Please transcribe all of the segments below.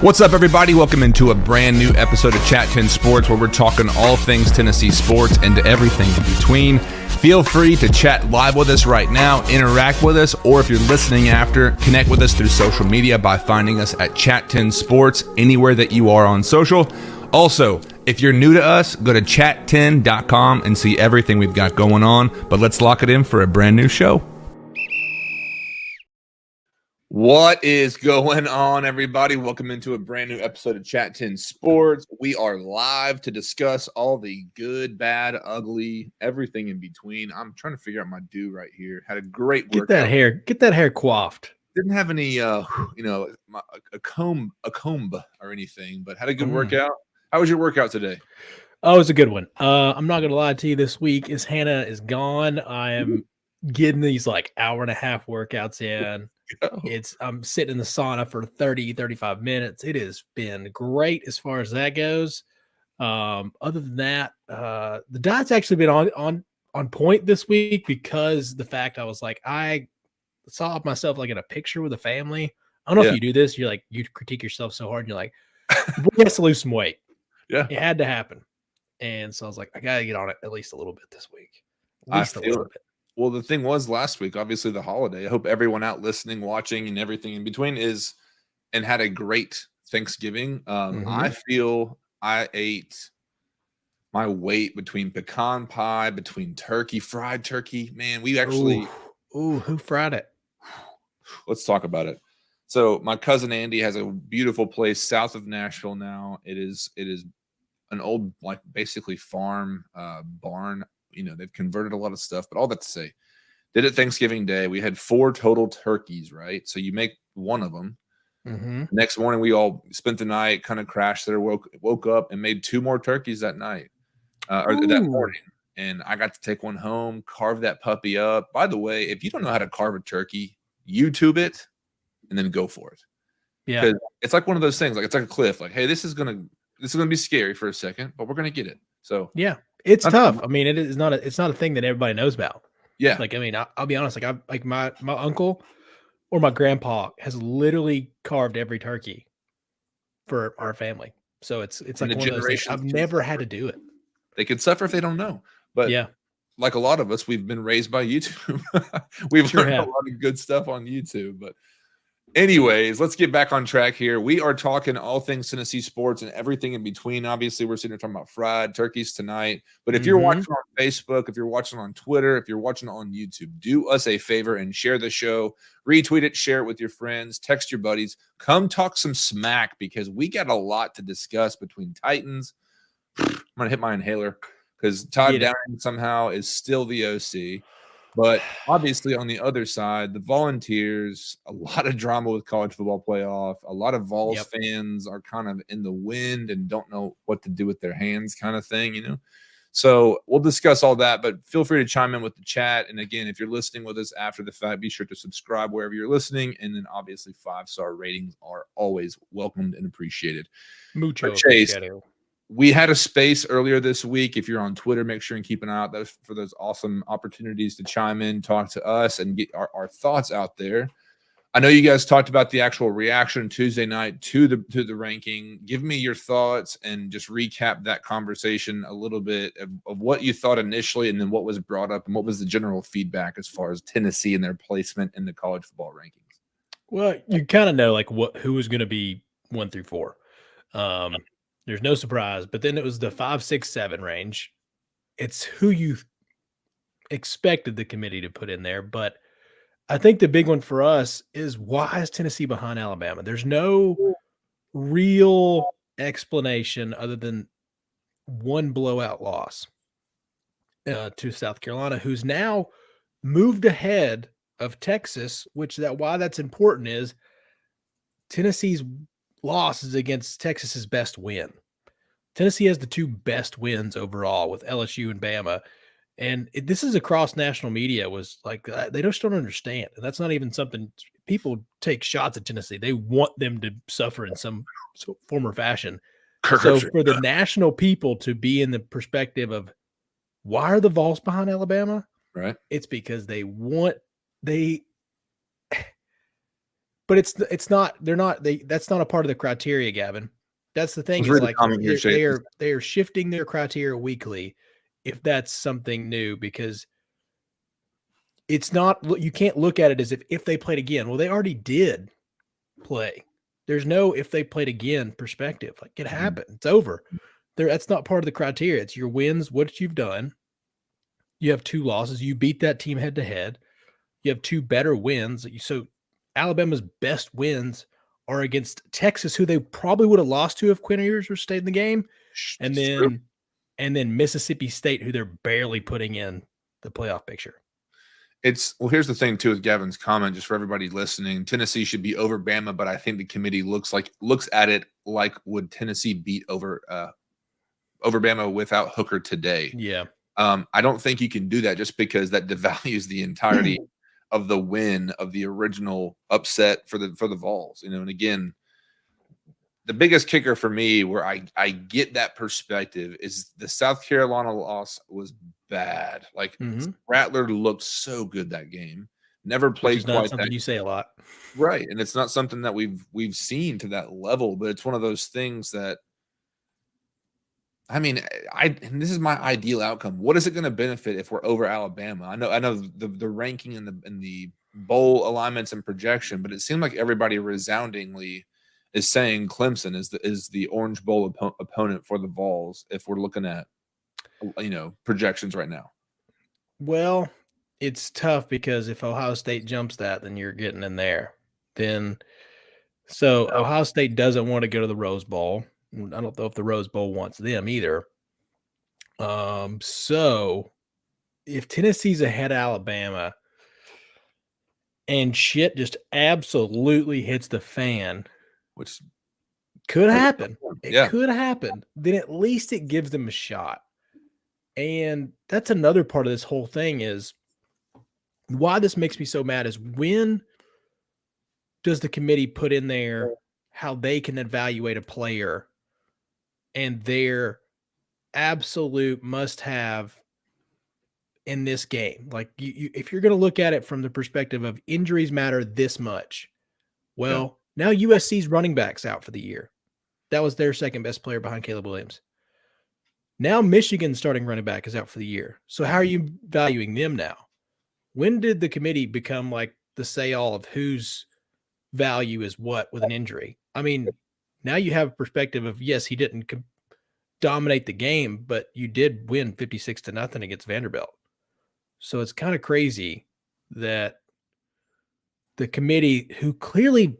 What's up, everybody? Welcome into a brand new episode of Chat 10 Sports, where we're talking all things Tennessee sports and everything in between. Feel free to chat live with us right now, interact with us, or if you're listening after, connect with us through social media by finding us at Chat 10 Sports anywhere that you are on social. Also, if you're new to us, go to chat10.com and see everything we've got going on. But let's lock it in for a brand new show. What is going on, everybody? Welcome into a brand new episode of Chat 10 Sports. We are live to discuss all the good, bad, ugly, everything in between. I'm trying to figure out my do right here. Had a great workout. Get that hair coiffed. Didn't have any, a comb or anything, but had a good workout. How was your workout today? Oh, it was a good one. I'm not gonna lie to you. This week, as Hannah is gone, I am getting these like hour and a half workouts in. I'm sitting in the sauna for 30-35 minutes. It has been great as far as that goes. Other than that, the diet's actually been on point this week, because the fact I was like, I saw myself like in a picture with a family. I don't know if you do this. You're like, you critique yourself so hard and you're like, we has to lose some weight. Yeah. It had to happen. And so I was like, I gotta get on it at least a little bit this week. At least a little bit. Well, the thing was last week, obviously the holiday. I hope everyone out listening, watching, and everything in between had a great Thanksgiving. I feel I ate my weight between pecan pie, between turkey, fried turkey. Man, we actually. Who fried it? Let's talk about it. So my cousin Andy has a beautiful place south of Nashville now. It is an old, like, basically farm barn. You know, they've converted a lot of stuff, but all that to say, did it Thanksgiving Day. We had 4 total turkeys, right? So you make one of them. Next morning, we all spent the night, kind of crashed there, woke up and made 2 more turkeys that night or that morning. And I got to take one home, carve that puppy up. By the way, if you don't know how to carve a turkey, YouTube it and then go for it. Yeah. Because it's like one of those things, like it's like a cliff. Like, hey, this is gonna be scary for a second, but we're gonna get it. So yeah, it's tough. I mean, it's not a thing that everybody knows about. Yeah. Like, I mean, I'll be honest. Like my uncle or my grandpa has literally carved every turkey for our family. So it's like one of those things. I've never had to do it. They could suffer if they don't know. But yeah, like a lot of us, we've been raised by YouTube. We've learned a lot of good stuff on YouTube. But anyways, let's get back on track here. We are talking all things Tennessee sports and everything in between. Obviously, we're sitting here talking about fried turkeys tonight. But if you're watching on Facebook, if you're watching on Twitter, if you're watching on YouTube, do us a favor and share the show. Retweet it, share it with your friends, text your buddies. Come talk some smack, because we got a lot to discuss between Titans. I'm going to hit my inhaler because Todd Downing somehow is still the OC. But obviously, on the other side, the Volunteers, a lot of drama with college football playoff. A lot of Vols fans are kind of in the wind and don't know what to do with their hands, kind of thing, you know. So we'll discuss all that, but feel free to chime in with the chat. And again, if you're listening with us after the fact, be sure to subscribe wherever you're listening. And then obviously 5-star ratings are always welcomed and appreciated. Mucho Chase, we had a space earlier this week. If you're on Twitter, make sure and keep an eye out for those awesome opportunities to chime in, talk to us, and get our thoughts out there. I know you guys talked about the actual reaction Tuesday night to the ranking. Give me your thoughts and just recap that conversation a little bit of what you thought initially, and then what was brought up and what was the general feedback as far as Tennessee and their placement in the college football rankings. Well, you kind of know like who was going to be 1 through 4. There's no surprise, but then it was the 5, 6, 7 range. It's who you expected the committee to put in there, but I think the big one for us is, why is Tennessee behind Alabama? There's no real explanation other than one blowout loss to South Carolina, who's now moved ahead of Texas, why that's important is Tennessee's loss is against Texas's best win. Tennessee has the 2 best wins overall with LSU and Bama. And this is across national media, was like, they just don't understand. And that's not even something people take shots at Tennessee. They want them to suffer in some form or fashion. So for the national people to be in the perspective of, why are the Vols behind Alabama? Right. It's because but it's not. They're not. That's not a part of the criteria, Gavin. That's the thing. Is like they are shifting their criteria weekly, if that's something new, because it's not. You can't look at it as if they played again. Well, they already did play. There's no if they played again perspective. Like it happened. It's over. That's not part of the criteria. It's your wins, what you've done. You have 2 losses. You beat that team head to head. You have 2 better wins. So Alabama's best wins are against Texas, who they probably would have lost to if Quinn Ewers stayed in the game, and then Mississippi State, who they're barely putting in the playoff picture. Here's the thing too with Gavin's comment, just for everybody listening. Tennessee should be over Bama, but I think the committee looks at it like would Tennessee beat over Bama without Hooker today. Yeah. I don't think you can do that just because that devalues the entirety of the win of the original upset for the Vols. And again, the biggest kicker for me where I get that perspective is the South Carolina loss was bad. Like Rattler looked so good that game. Never played quite something that. You say a lot. Right. And it's not something that we've seen to that level, but it's one of those things that and this is my ideal outcome. What is it going to benefit if we're over Alabama? I know the ranking and the bowl alignments and projection, but it seemed like everybody resoundingly is saying Clemson is the Orange Bowl opponent for the Vols if we're looking at projections right now. Well, it's tough because if Ohio State jumps that, then you're getting in there. So Ohio State doesn't want to go to the Rose Bowl. I don't know if the Rose Bowl wants them either. So if Tennessee's ahead of Alabama and shit just absolutely hits the fan, which could happen. It could happen. Then at least it gives them a shot. And that's another part of this whole thing is why this makes me so mad is when does the committee put in there how they can evaluate a player and their absolute must-have in this game? Like, if you're going to look at it from the perspective of injuries matter this much, well, now USC's running back's out for the year. That was their second best player behind Caleb Williams. Now Michigan's starting running back is out for the year. So how are you valuing them now? When did the committee become like the say-all of whose value is what with an injury? I mean, now you have a perspective of, yes, he didn't dominate the game, but you did win 56-0 against Vanderbilt. So it's kind of crazy that the committee, who clearly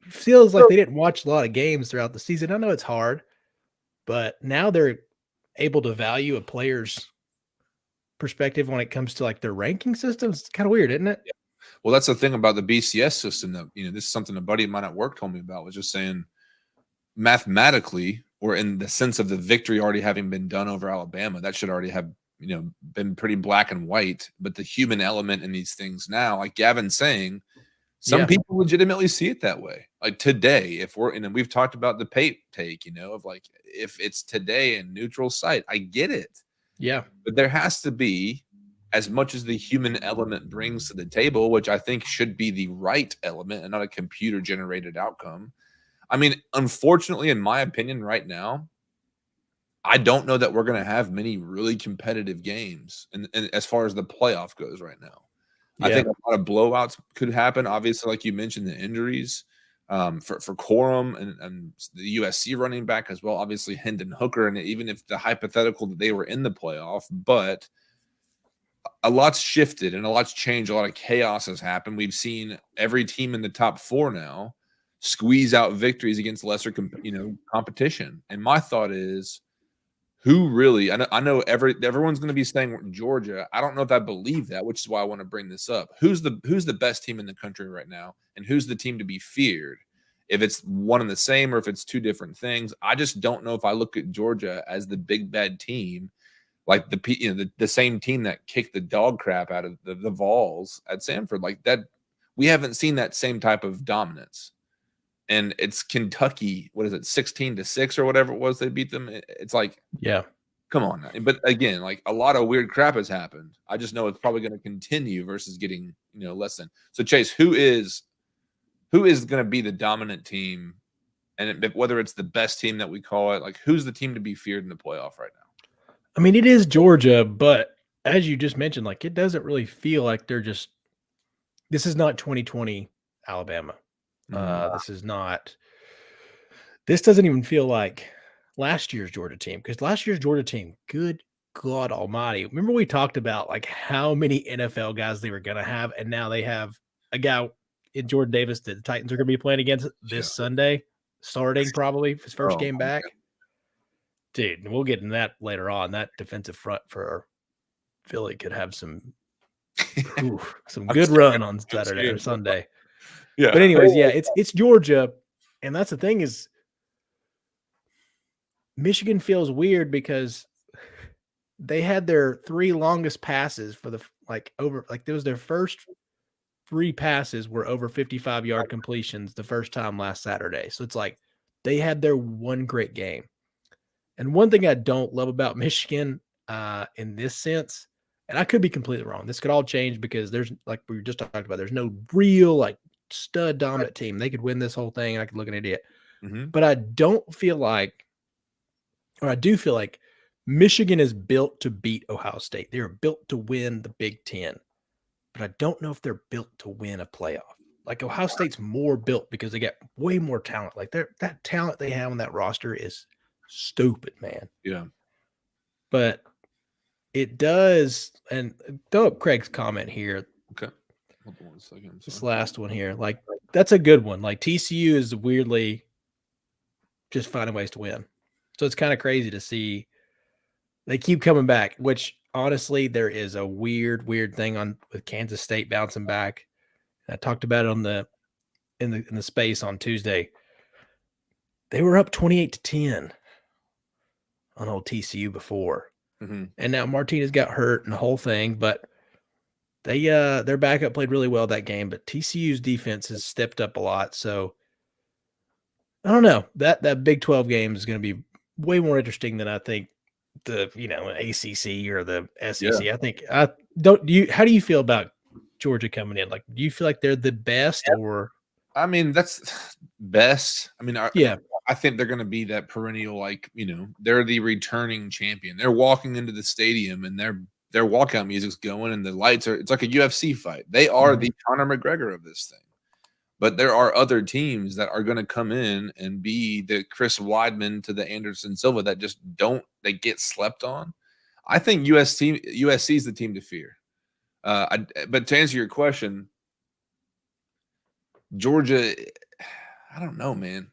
feels like they didn't watch a lot of games throughout the season. I know it's hard, but now they're able to value a player's perspective when it comes to like their ranking systems. It's kind of weird, isn't it? Yeah. Well, that's the thing about the BCS system that, this is something a buddy of mine at work told me about, was just saying mathematically, or in the sense of the victory already having been done over Alabama, that should already have, been pretty black and white. But the human element in these things now, like Gavin's saying, some people legitimately see it that way. Like today, if we're, and we've talked about the Pate take, of like, if it's today in neutral site, I get it. Yeah. But there has to be, as much as the human element brings to the table, which I think should be the right element and not a computer generated outcome. I mean, unfortunately, in my opinion, right now, I don't know that we're going to have many really competitive games, and as far as the playoff goes right now. Yeah. I think a lot of blowouts could happen. Obviously, like you mentioned, the injuries for Corum and the USC running back as well. Obviously, Hendon Hooker, and even if the hypothetical that they were in the playoff, but a lot's shifted and a lot's changed. A lot of chaos has happened. We've seen every team in the top 4 now squeeze out victories against lesser, competition. And my thought is, who really? I know everyone's going to be saying Georgia. I don't know if I believe that, which is why I want to bring this up. Who's the best team in the country right now, and who's the team to be feared? If it's one and the same, or if it's two different things, I just don't know if I look at Georgia as the big bad team, like the same team that kicked the dog crap out of the Vols at Samford, like that. We haven't seen that same type of dominance. And it's Kentucky, what is it, 16-6 or whatever it was they beat them. It's like, yeah, come on. But again, like a lot of weird crap has happened. I just know it's probably going to continue versus getting, less than. So Chase, who is who is going to be the dominant team, and whether it's the best team that we call it, like who's the team to be feared in the playoff right now? I mean, it is Georgia, but as you just mentioned, like it doesn't really feel like they're just. This is not 2020 Alabama. This is not. This doesn't even feel like last year's Georgia team, because last year's Georgia team, good God Almighty! Remember we talked about like how many NFL guys they were going to have, and now they have a guy in Jordan Davis that the Titans are going to be playing against this Sunday, starting probably his first game back. Dude, we'll get in that later on. That defensive front for Philly could have some good run on Saturday or Sunday. Yeah. But anyways, yeah, it's Georgia. And that's the thing is Michigan feels weird because they had their 3 longest passes for the there was their first 3 passes were over 55-yard completions the first time last Saturday. So it's like they had their one great game. And one thing I don't love about Michigan in this sense, and I could be completely wrong. This could all change because there's, like we just talked about, there's no real like stud dominant team. They could win this whole thing and I could look an idiot. But I don't feel like, or I do feel like Michigan is built to beat Ohio State. They're built to win the Big Ten. But I don't know if they're built to win a playoff. Like Ohio State's more built because they got way more talent. Like that talent they have on that roster is stupid, man. Yeah. But it does, and throw up Craig's comment here. Okay. Hold on 1 second. This last one here. Like, that's a good one. Like, TCU is weirdly just finding ways to win. So it's kind of crazy to see they keep coming back, which honestly, there is a weird thing with Kansas State bouncing back. I talked about it in the space on Tuesday. They were up 28-10 on old TCU before. And now Martinez got hurt and the whole thing, but their backup played really well that game, but TCU's defense has stepped up a lot. So I don't know. That Big 12 game is going to be way more interesting than I think the ACC or the SEC. Yeah. I think how do you feel about Georgia coming in? Like, do you feel like they're the best or? I mean, that's best. I mean, I think they're going to be that perennial, like, they're the returning champion. They're walking into the stadium and their walkout music's going and the lights it's like a UFC fight. They are the Conor McGregor of this thing. But there are other teams that are going to come in and be the Chris Weidman to the Anderson Silva that just they get slept on. I think USC is the team to fear. But to answer your question, Georgia, I don't know, man.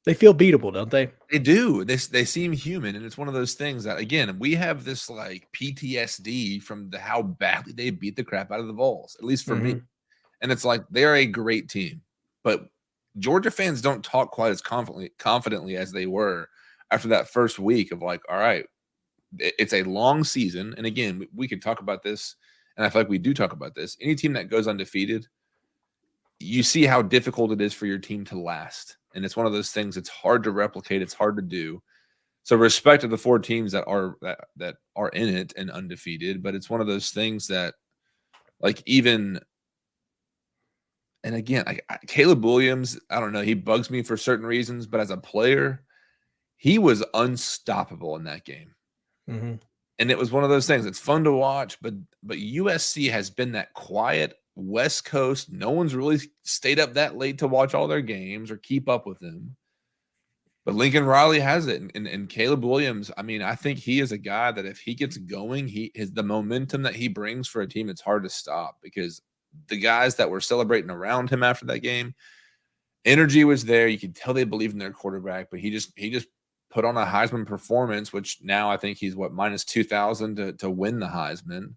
They feel beatable, don't they? They do. They seem human, and it's one of those things that, again, we have this like PTSD from how badly they beat the crap out of the Vols, at least for me. And it's like they're a great team, but Georgia fans don't talk quite as confidently as they were after that first week of like, all right, it's a long season. And again, we could talk about this, and I feel like we do talk about this. Any team that goes undefeated, you see how difficult it is for your team to last. And it's one of those things, it's hard to replicate. It's hard to do. So respect to the 4 teams that are in it and undefeated, but it's one of those things that, like, even, and again, Caleb Williams, I don't know, he bugs me for certain reasons, but as a player, he was unstoppable in that game. And it was one of those things. It's fun to watch, but USC has been that quiet West Coast. No one's really stayed up that late to watch all their games or keep up with them. But Lincoln Riley has it, and Caleb Williams. I mean, I think he is a guy that if he gets going, the momentum that he brings for a team, it's hard to stop, because the guys that were celebrating around him after that game, energy was there. You could tell they believed in their quarterback, but he just put on a Heisman performance, which now I think he's minus 2,000 to win the Heisman.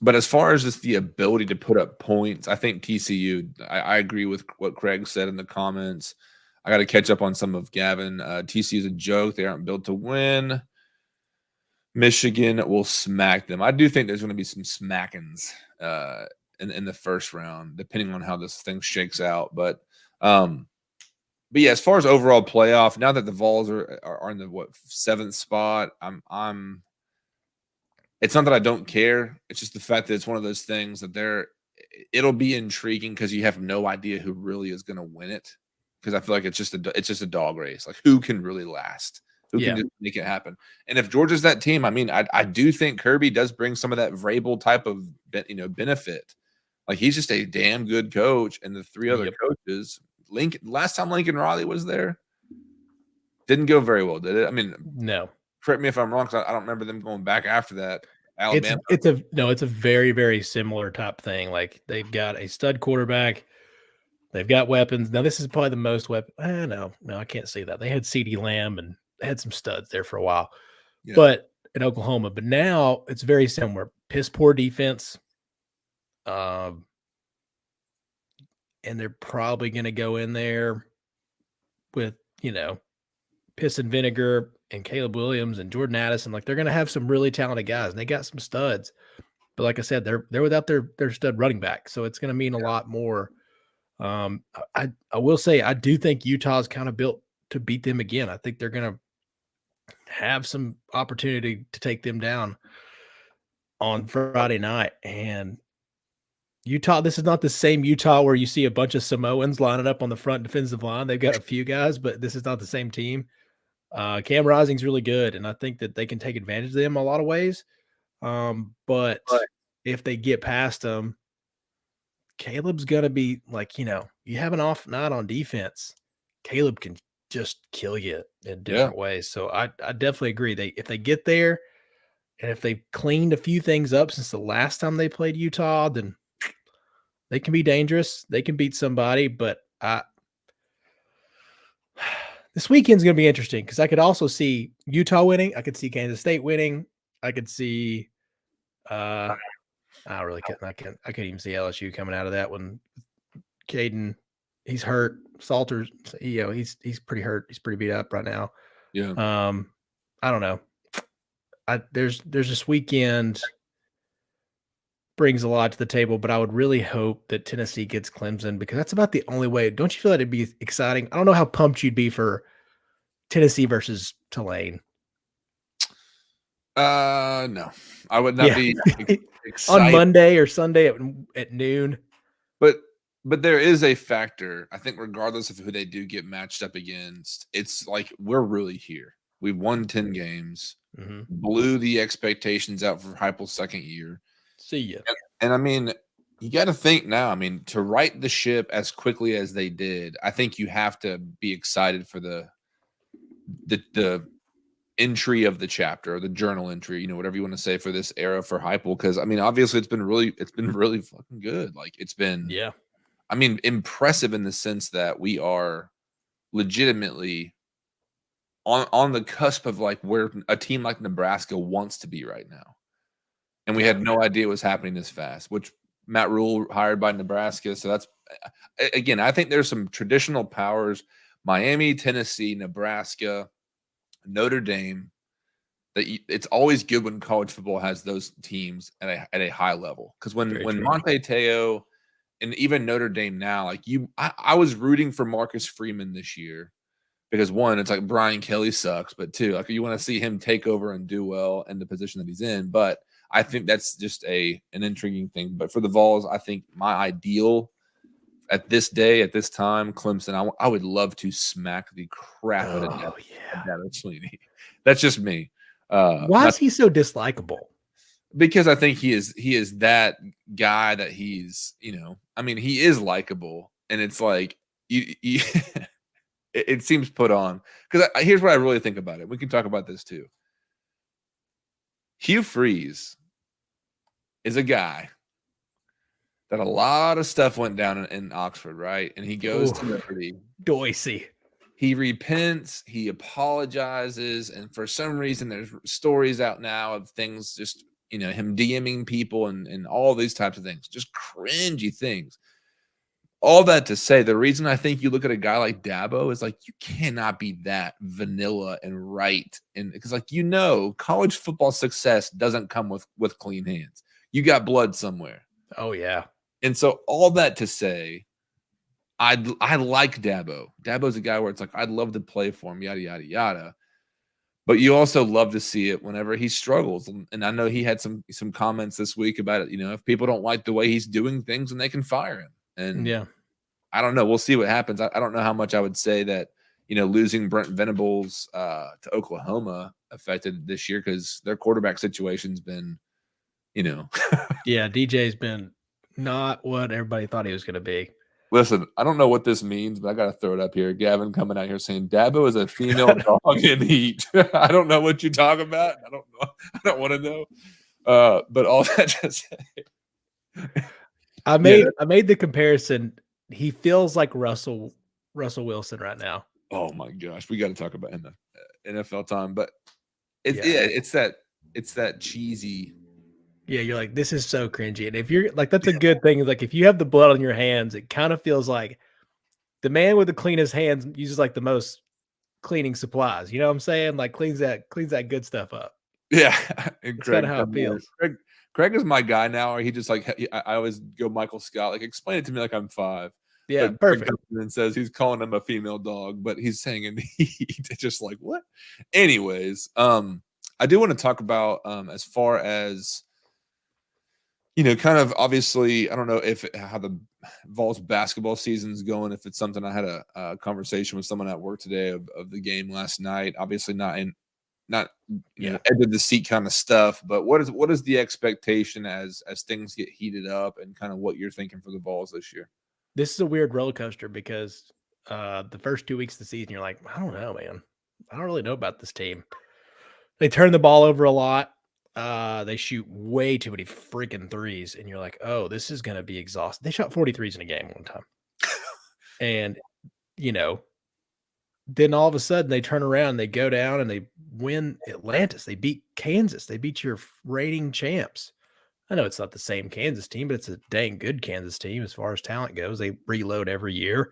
But as far as just the ability to put up points, I think TCU, I agree with what Craig said in the comments. I got to catch up on some of Gavin. TCU is a joke. They aren't built to win. Michigan will smack them. I do think there's going to be some smackings in the first round, depending on how this thing shakes out. But yeah, as far as overall playoff, now that the Vols are in the 7th spot, it's not that I don't care. It's just the fact that it's one of those things that it'll be intriguing because you have no idea who really is going to win it. Because I feel like it's just a dog race. Like who can really last? Who can just make it happen? And if Georgia's that team, I mean, I do think Kirby does bring some of that Vrabel type of benefit. Like he's just a damn good coach, and the three other coaches. Last time Lincoln Riley was there, didn't go very well, did it? I mean, no. Correct me if I'm wrong, because I don't remember them going back after that. Alabama. It's a very, very similar type thing. Like they've got a stud quarterback. They've got weapons. Now, this is probably the most weapon. No, I can't say that. They had CeeDee Lamb and they had some studs there for a while. Yeah. But in Oklahoma, but now it's very similar. Piss poor defense. And they're probably going to go in there with, piss and vinegar and Caleb Williams and Jordan Addison. Like they're going to have some really talented guys and they got some studs. But like I said, they're without their stud running back. So it's going to mean a lot more. I will say I do think Utah's kind of built to beat them again. I think they're going to have some opportunity to take them down on Friday night. And Utah, this is not the same Utah where you see a bunch of Samoans lining up on the front defensive line. They've got a few guys, but this is not the same team. Cam Rising's really good, and I think that they can take advantage of them a lot of ways. But if they get past them, Caleb's going to be like, you have an off night on defense. Caleb can just kill you in different ways. So I definitely agree. If they get there and if they've cleaned a few things up since the last time they played Utah, then they can be dangerous. They can beat somebody, but this weekend's going to be interesting because I could also see Utah winning. I could see Kansas State winning. I could see I really couldn't. I couldn't even see LSU coming out of that one. Caden, he's hurt. Salters, he's pretty hurt. He's pretty beat up right now. Yeah. I don't know. There's this weekend brings a lot to the table, but I would really hope that Tennessee gets Clemson because that's about the only way. Don't you feel that it'd be exciting? I don't know how pumped you'd be for Tennessee versus Tulane. No, I would not be excited. On Monday or Sunday at noon. But there is a factor. I think regardless of who they do get matched up against, it's like we're really here. We've won 10 games, blew the expectations out for Heupel's second year. See ya. And I mean, you got to think now. I mean, to right the ship as quickly as they did, I think you have to be excited for the entry of the chapter or the journal entry, whatever you want to say for this era for Heupel. Because I mean, obviously, it's been really fucking good. Like it's been, I mean, impressive in the sense that we are legitimately on the cusp of like where a team like Nebraska wants to be right now. And we had no idea it was happening this fast, which Matt Rule hired by Nebraska. So that's, again, I think there's some traditional powers, Miami, Tennessee, Nebraska, Notre Dame, that it's always good when college football has those teams at a high level. Because when Monte Teo and even Notre Dame now, like I was rooting for Marcus Freeman this year because one, it's like Brian Kelly sucks, but two, like you want to see him take over and do well in the position that he's in. But I think that's just an intriguing thing. But for the Vols, I think my ideal at this day, at this time, Clemson, I would love to smack the crap out of Dabo Swinney. That's just me. Why is he so dislikable? Because I think he is that guy that he's, I mean, he is likable. And it's like, it seems put on. Because here's what I really think about it. We can talk about this too. Hugh Freeze is a guy that a lot of stuff went down in Oxford, right? And he goes to Liberty. Doisy. He repents, he apologizes, and for some reason there's stories out now of things just, him DMing people and all these types of things, just cringy things. All that to say, the reason I think you look at a guy like Dabo is like, you cannot be that vanilla and right. And because college football success doesn't come with clean hands. You got blood somewhere. Oh, yeah. And so all that to say, I like Dabo. Dabo's a guy where it's like, I'd love to play for him, yada, yada, yada. But you also love to see it whenever he struggles. And I know he had some comments this week about it. If people don't like the way he's doing things, then they can fire him. And Yeah. I don't know. We'll see what happens. I don't know how much I would say that, losing Brent Venables to Oklahoma affected this year because their quarterback situation's been, Yeah, DJ's been not what everybody thought he was going to be. Listen, I don't know what this means, but I got to throw it up here. Gavin coming out here saying Dabo is a female dog in heat. I don't know what you're talking about. I don't know. I don't want to know. But all that to say, I made the comparison. He feels like Russell Wilson right now. Oh my gosh, we got to talk about in the NFL time, but it's that cheesy. Yeah, you're like, this is so cringy. And if you're like, that's a good thing. Like, if you have the blood on your hands, it kind of feels like the man with the cleanest hands uses like the most cleaning supplies. You know what I'm saying? Like cleans that good stuff up. Yeah, it's kind of how it feels. Craig is my guy now. Or he just like I always go Michael Scott. Like, explain it to me like I'm 5. Yeah, perfect. And says he's calling him a female dog, but he's saying in the heat. It's just like what? Anyways, I do want to talk about as far as kind of obviously, I don't know how the Vols basketball season's going. If it's something I had a conversation with someone at work today of the game last night. Obviously not edge of the seat kind of stuff. But what is the expectation as things get heated up and kind of what you're thinking for the Vols this year? This is a weird roller coaster because the first 2 weeks of the season, you're like, I don't know, man. I don't really know about this team. They turn the ball over a lot. They shoot way too many freaking threes, and you're like, oh, this is going to be exhausting. They shot 40 threes in a game one time. And, then all of a sudden they turn around and they go down and they win Atlantis. They beat Kansas. They beat your reigning champs. I know it's not the same Kansas team, but it's a dang good Kansas team as far as talent goes. They reload every year.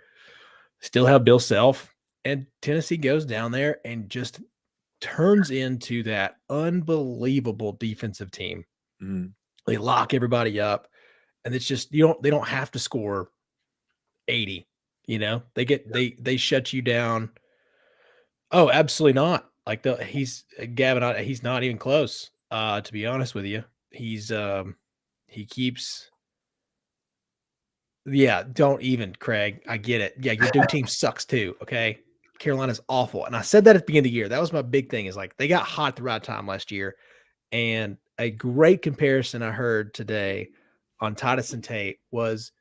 Still have Bill Self. And Tennessee goes down there and just turns into that unbelievable defensive team. Mm-hmm. They lock everybody up. And it's just they don't have to score 80. They shut you down. Oh, absolutely not. Like he's not even close. To be honest with you. He keeps. Yeah, don't even, Craig. I get it. Yeah, your team sucks too. Okay. Carolina's awful. And I said that at the beginning of the year. That was my big thing is like they got hot at the right time last year. And a great comparison I heard today on Titus and Tate was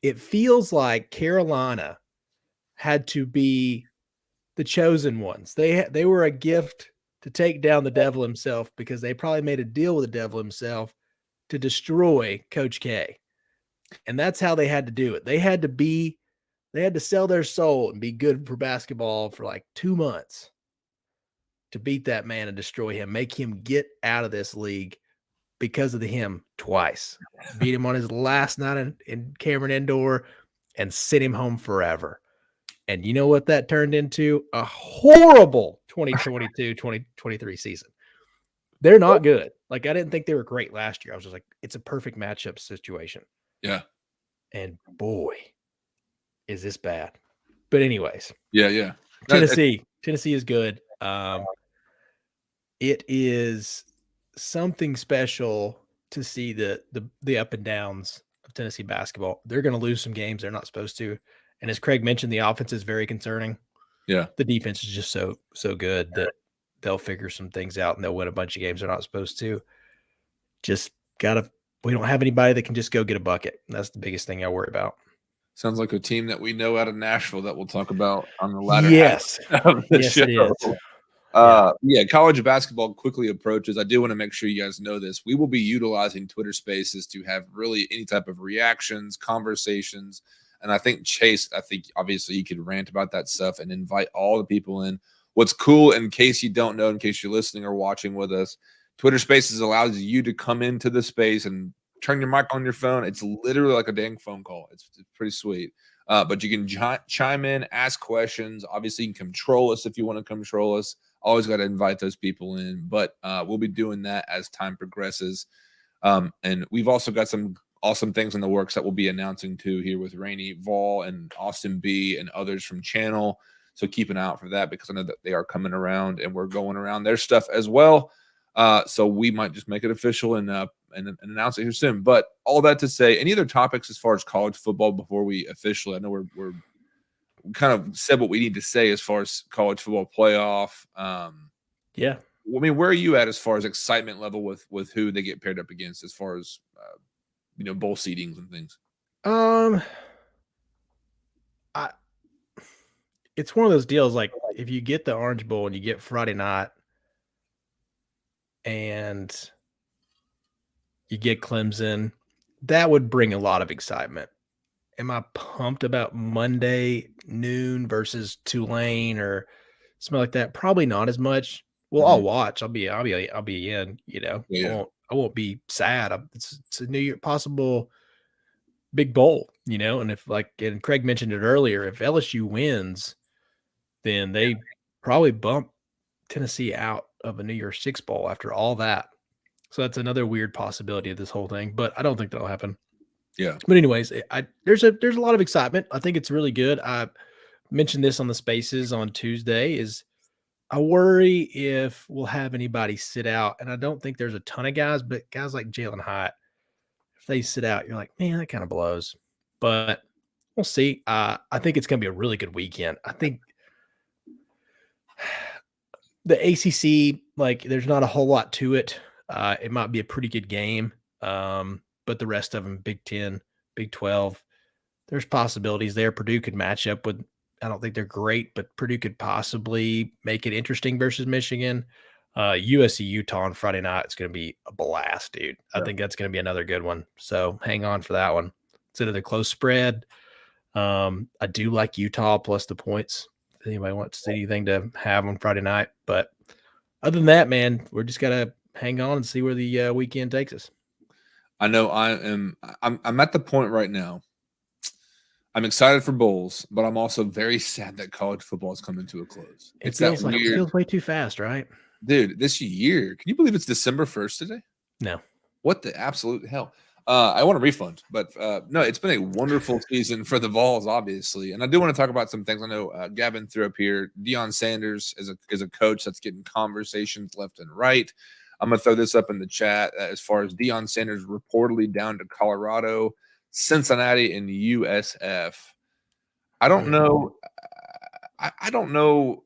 it feels like Carolina had to be the chosen ones. They were a gift to take down the devil himself because they probably made a deal with the devil himself to destroy Coach K. And that's how they had to do it. They had to sell their soul and be good for basketball for like 2 months to beat that man and destroy him, make him get out of this league because of him twice. Beat him on his last night in Cameron Indoor and send him home forever. And you know what that turned into? A horrible 2022-2023 season. They're not good. Like, I didn't think they were great last year. I was just like, it's a perfect matchup situation. Yeah. And boy, is this bad. But anyways. Yeah. Tennessee is good. It is something special to see the up and downs of Tennessee basketball. They're going to lose some games they're not supposed to. And as Craig mentioned, the offense is very concerning. Yeah. The defense is just so good that they'll figure some things out and they'll win a bunch of games they're not supposed to. We don't have anybody that can just go get a bucket. That's the biggest thing I worry about. Sounds like a team that we know out of Nashville that we'll talk about on the latter half of the yes, show. It is. College basketball quickly approaches. I do want to make sure you guys know this. We will be utilizing Twitter Spaces to have really any type of reactions, conversations. And I think Chase, obviously you could rant about that stuff and invite all the people in. What's cool, in case you don't know, in case you're listening or watching with us, Twitter Spaces allows you to come into the space and turn your mic on your phone. It's literally like a dang phone call. It's pretty sweet. But you can chime in, ask questions. Obviously, you can control us if you want to control us. Always got to invite those people in. But we'll be doing that as time progresses. And we've also got some awesome things in the works that we'll be announcing too here with Rainey Vol and Austin B and others from Channel. So keep an eye out for that, because I know that they are coming around and we're going around their stuff as well. So we might just make it official and announce it here soon. But all that to say, any other topics as far as college football before we officially? I know we're kind of said what we need to say as far as college football playoff. Yeah. I mean, where are you at as far as excitement level with who they get paired up against, as far as bowl seedings and things? It's one of those deals, like if you get the Orange Bowl and you get Friday night and you get Clemson, that would bring a lot of excitement. Am I pumped about Monday noon versus Tulane or something like that? Probably not as much. Well, I'll watch. I'll be in. Yeah. I won't be sad. It's a New Year possible big bowl. And if and Craig mentioned it earlier, if LSU wins, then they probably bump Tennessee out of a New Year's Six bowl after all that. So that's another weird possibility of this whole thing, but I don't think that'll happen. Yeah. But anyways, there's a lot of excitement. I think it's really good. I mentioned this on the Spaces on Tuesday. Is I worry if we'll have anybody sit out, and I don't think there's a ton of guys, but guys like Jalen Hyatt, if they sit out, you're like, man, that kind of blows. But we'll see. I think it's going to be a really good weekend. I think the ACC, there's not a whole lot to it. It might be a pretty good game. But the rest of them, Big 10, Big 12, there's possibilities there. Purdue could match up with, I don't think they're great, but Purdue could possibly make it interesting versus Michigan. USC Utah on Friday night, it's going to be a blast, dude. I think that's going to be another good one. So hang on for that one. It's another close spread. I do like Utah plus the points. If anybody wants anything to have on Friday night. But other than that, man, we're just got to hang on and see where the weekend takes us. I know I'm at the point right now. I'm excited for bowls, but I'm also very sad that college football is coming to a close. It feels way too fast, right? Dude, this year, can you believe it's December 1st today? No. What the absolute hell? I want a refund, but no, it's been a wonderful season for the Vols, obviously. And I do want to talk about some things. I know Gavin threw up here. Deion Sanders is a coach that's getting conversations left and right. I'm going to throw this up in the chat as far as Deion Sanders reportedly down to Colorado, Cincinnati, and USF. I don't know. I don't know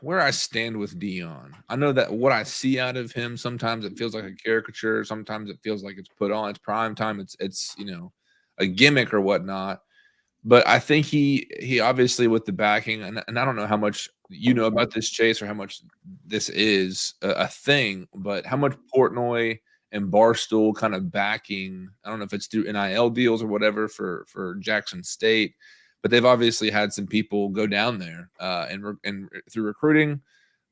where I stand with Deion. I know that what I see out of him, sometimes it feels like a caricature. Sometimes it feels like it's put on. It's prime time. It's a gimmick or whatnot. But I think he obviously, with the backing, and I don't know how much you know about this, Chase, or how much this is a thing, but how much Portnoy and Barstool kind of backing, I don't know if it's through NIL deals or whatever for Jackson State, but they've obviously had some people go down there and through recruiting,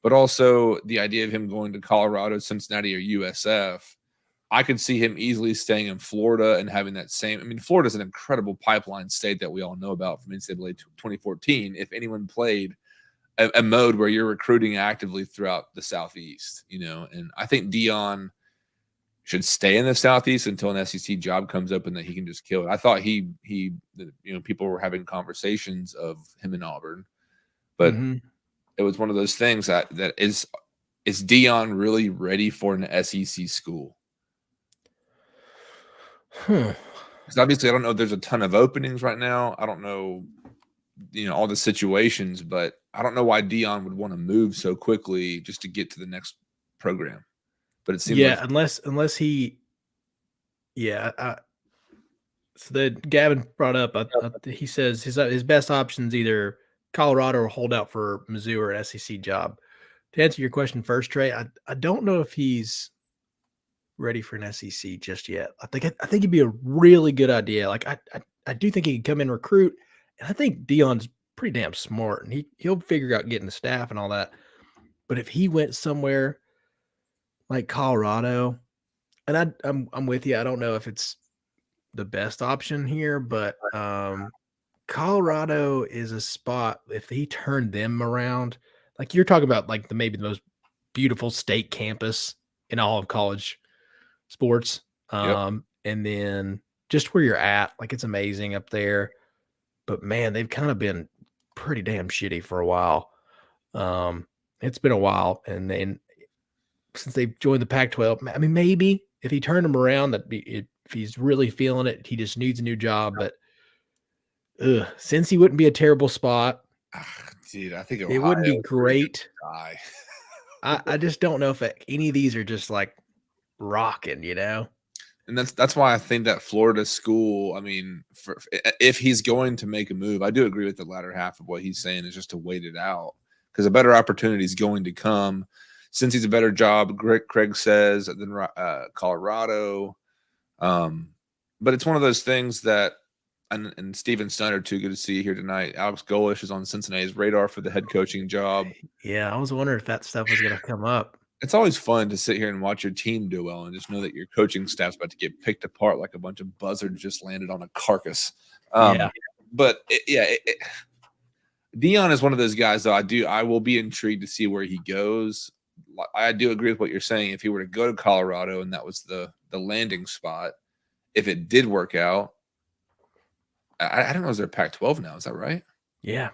but also the idea of him going to Colorado, Cincinnati, or USF. I could see him easily staying in Florida and having that same. I mean, Florida is an incredible pipeline state that we all know about from NCAA 2014. If anyone played a mode where you're recruiting actively throughout the Southeast, and I think Deion should stay in the Southeast until an SEC job comes open that he can just kill it. I thought people were having conversations of him in Auburn, but it was one of those things that is Deion really ready for an SEC school? Because obviously, I don't know. There's a ton of openings right now. I don't know, all the situations, but I don't know why Deion would want to move so quickly just to get to the next program. But it seems unless he, so that Gavin brought up, he says his best options either Colorado or hold out for Mizzou or an SEC job. To answer your question first, Trey, I don't know if he's ready for an SEC just yet. I think it'd be a really good idea. I do think he can come in and recruit, and I think Deion's pretty damn smart, and he'll figure out getting the staff and all that. But if he went somewhere like Colorado, and I'm with you, I don't know if it's the best option here, but Colorado is a spot. If he turned them around, like you're talking about, like maybe the most beautiful state campus in all of college sports. And then just where you're at, like it's amazing up there. But man, they've kind of been pretty damn shitty for a while. It's been a while, and then since they've joined the Pac-12, I mean, maybe if he turned him around, if he's really feeling it, he just needs a new job. But since he wouldn't be a terrible spot. Dude, I think it wouldn't be great. I just don't know if any of these are just like rocking, you know? And that's why I think that Florida school, I mean, if he's going to make a move, I do agree with the latter half of what he's saying is just to wait it out because a better opportunity is going to come since he's a better job, Craig says, than Colorado. But it's one of those things that, and Steven Snyder, too good to see you here tonight. Alex Golesh is on Cincinnati's radar for the head coaching job. Yeah, I was wondering if that stuff was going to come up. It's always fun to sit here and watch your team do well and just know that your coaching staff's about to get picked apart like a bunch of buzzards just landed on a carcass. But Deion is one of those guys, though. I will be intrigued to see where he goes. I do agree with what you're saying. If he were to go to Colorado and that was the landing spot, if it did work out, I don't know. Is there Pac-12 now? Is that right? Yeah.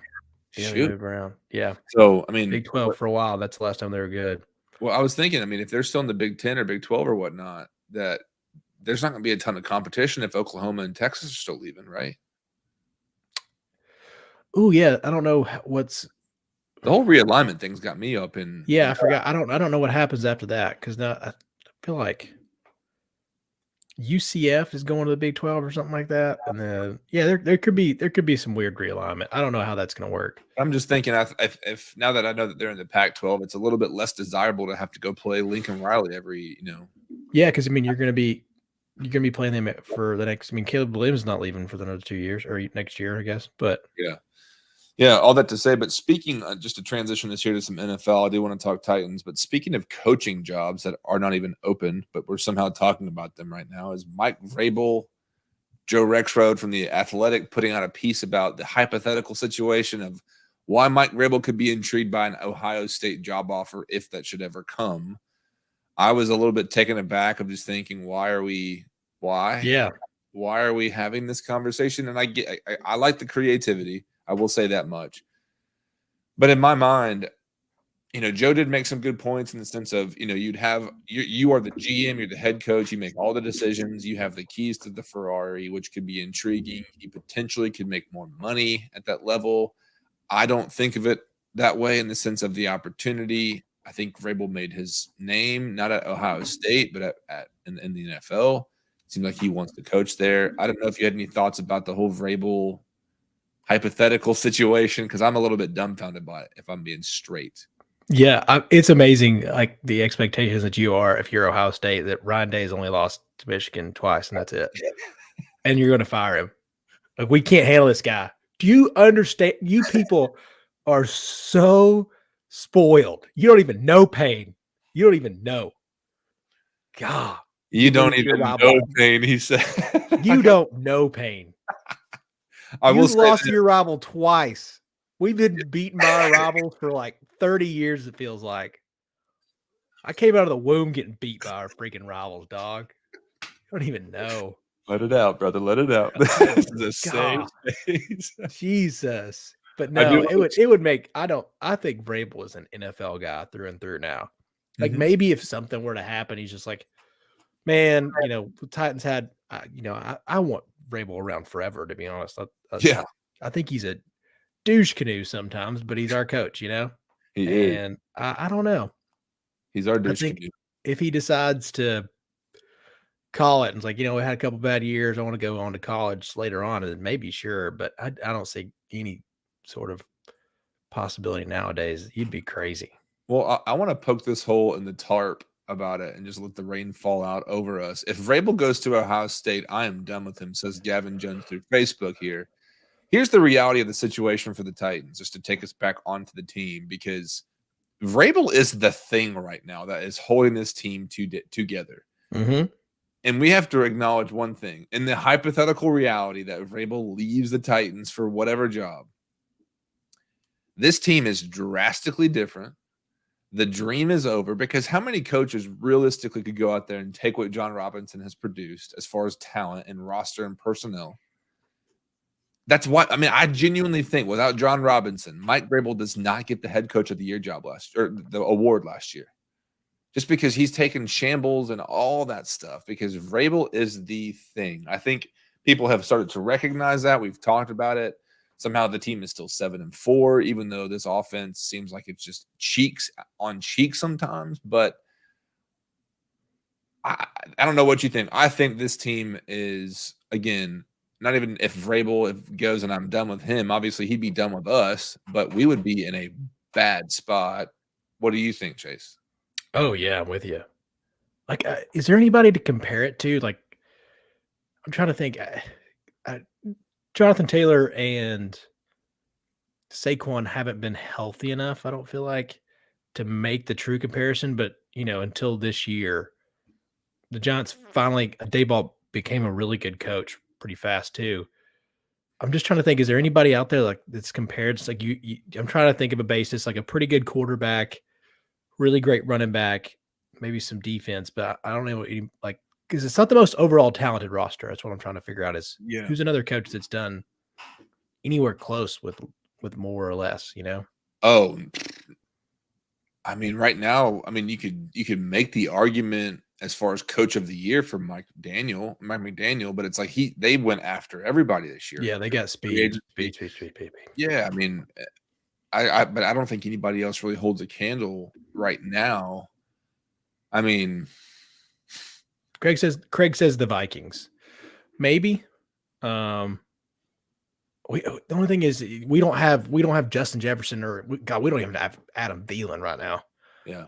Move around. Yeah. So, I mean, Big 12 for a while. That's the last time they were good. Well, I was thinking, I mean, if they're still in the Big 10 or Big 12 or whatnot, that there's not going to be a ton of competition if Oklahoma and Texas are still leaving, right? Oh, yeah. I don't know what's the whole realignment thing's got me up in. Yeah, I forgot. I don't know what happens after that because now I feel like UCF is going to the Big 12 or something like that, and then there could be some weird realignment. I don't know how that's going to work. I'm just thinking if now that I know that they're in the Pac-12, it's a little bit less desirable to have to go play Lincoln Riley every. Yeah, because I mean you're going to be playing them for the next. I mean Caleb Williams is not leaving for another 2 years or next year, I guess. But yeah, all that to say. But speaking, just to transition this here to some NFL, I do want to talk Titans. But speaking of coaching jobs that are not even open, but we're somehow talking about them right now, is Mike Vrabel, Joe Rexrode from The Athletic putting out a piece about the hypothetical situation of why Mike Vrabel could be intrigued by an Ohio State job offer if that should ever come. I was a little bit taken aback of just thinking, why? Yeah. Why are we having this conversation? And I like the creativity. I will say that much. But in my mind, Joe did make some good points in the sense of, you are the GM, you're the head coach, you make all the decisions, you have the keys to the Ferrari, which could be intriguing. You potentially could make more money at that level. I don't think of it that way in the sense of the opportunity. I think Vrabel made his name, not at Ohio State, but in the NFL. It seems like he wants to coach there. I don't know if you had any thoughts about the whole Vrabel hypothetical situation, because I'm a little bit dumbfounded by it, if I'm being straight. Yeah, it's amazing, like the expectations that you are if you're Ohio State, that Ryan Day's only lost to Michigan twice, and that's it. And you're going to fire him. Like, we can't handle this guy. Do you understand? You people are so spoiled. You don't even know pain. You don't even know. God. You don't even know pain, he said. You don't know pain. You lost your rival twice. We've been beaten by our rivals for like 30 years, it feels like. I came out of the womb getting beat by our freaking rivals, dog. I don't even know. Let it out, brother. Let it out. This is a safe space. Jesus. But no, it would make, I think Vrabel is an NFL guy through and through now. Like, maybe if something were to happen, he's just like, man, the Titans had, I want Vrabel around forever, to be honest. I think he's a douche canoe sometimes, but he's our coach, He is. I don't know. He's our douche canoe. If he decides to call it and it's like, we had a couple bad years, I want to go on to college later on, and maybe sure, but I don't see any sort of possibility nowadays. You'd be crazy. Well, I want to poke this hole in the tarp about it and just let the rain fall out over us. If Vrabel goes to Ohio State, I am done with him, says Gavin Jones through Facebook here. Here's the reality of the situation for the Titans, just to take us back onto the team, because Vrabel is the thing right now that is holding this team together. And we have to acknowledge one thing. In the hypothetical reality that Vrabel leaves the Titans for whatever job, this team is drastically different. The dream is over, because how many coaches realistically could go out there and take what John Robinson has produced as far as talent and roster and personnel, That's what I mean. I genuinely think without John Robinson, Mike Vrabel does not get the head coach of the year job the award last year. Just because he's taken shambles and all that stuff, because Vrabel is the thing. I think people have started to recognize that. We've talked about it. Somehow the team is still 7-4, even though this offense seems like it's just cheeks on cheeks sometimes. But I don't know what you think. I think this team is, again, not even if Vrabel goes and I'm done with him. Obviously, he'd be done with us, but we would be in a bad spot. What do you think, Chase? Oh, yeah, I'm with you. Like, is there anybody to compare it to? Like, I'm trying to think. Jonathan Taylor and Saquon haven't been healthy enough, I don't feel like, to make the true comparison. But, until this year, the Giants finally, Daboll became a really good coach pretty fast too. I'm just trying to think, is there anybody out there like that's compared? It's like I'm trying to think of a basis, like a pretty good quarterback, really great running back, maybe some defense, but I don't know like, because it's not the most overall talented roster. That's what I'm trying to figure out is who's another coach that's done anywhere close with more or less, Oh, I mean, right now, I mean, you could make the argument as far as coach of the year for Mike McDaniel, but it's like they went after everybody this year. Yeah, they got speed. Yeah, I mean, but I don't think anybody else really holds a candle right now. I mean, Craig says the Vikings, maybe. The only thing is we don't have Justin Jefferson or we don't even have Adam Thielen right now. Yeah.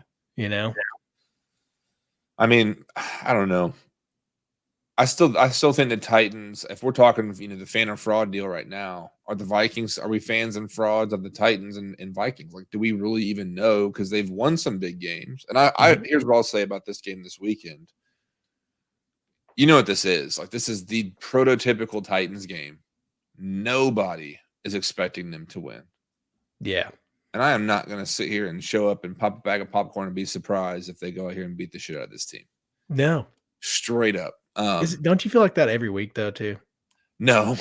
I mean, I don't know. I still think the Titans, if we're talking, the fan and fraud deal right now, are we fans and frauds of the Titans and Vikings? Like, do we really even know? Because they've won some big games. And here's what I'll say about this game this weekend. You know what this is. Like, this is the prototypical Titans game. Nobody is expecting them to win. Yeah. And I am not going to sit here and show up and pop a bag of popcorn and be surprised if they go out here and beat the shit out of this team. No. Straight up. Don't you feel like that every week, though, too? No,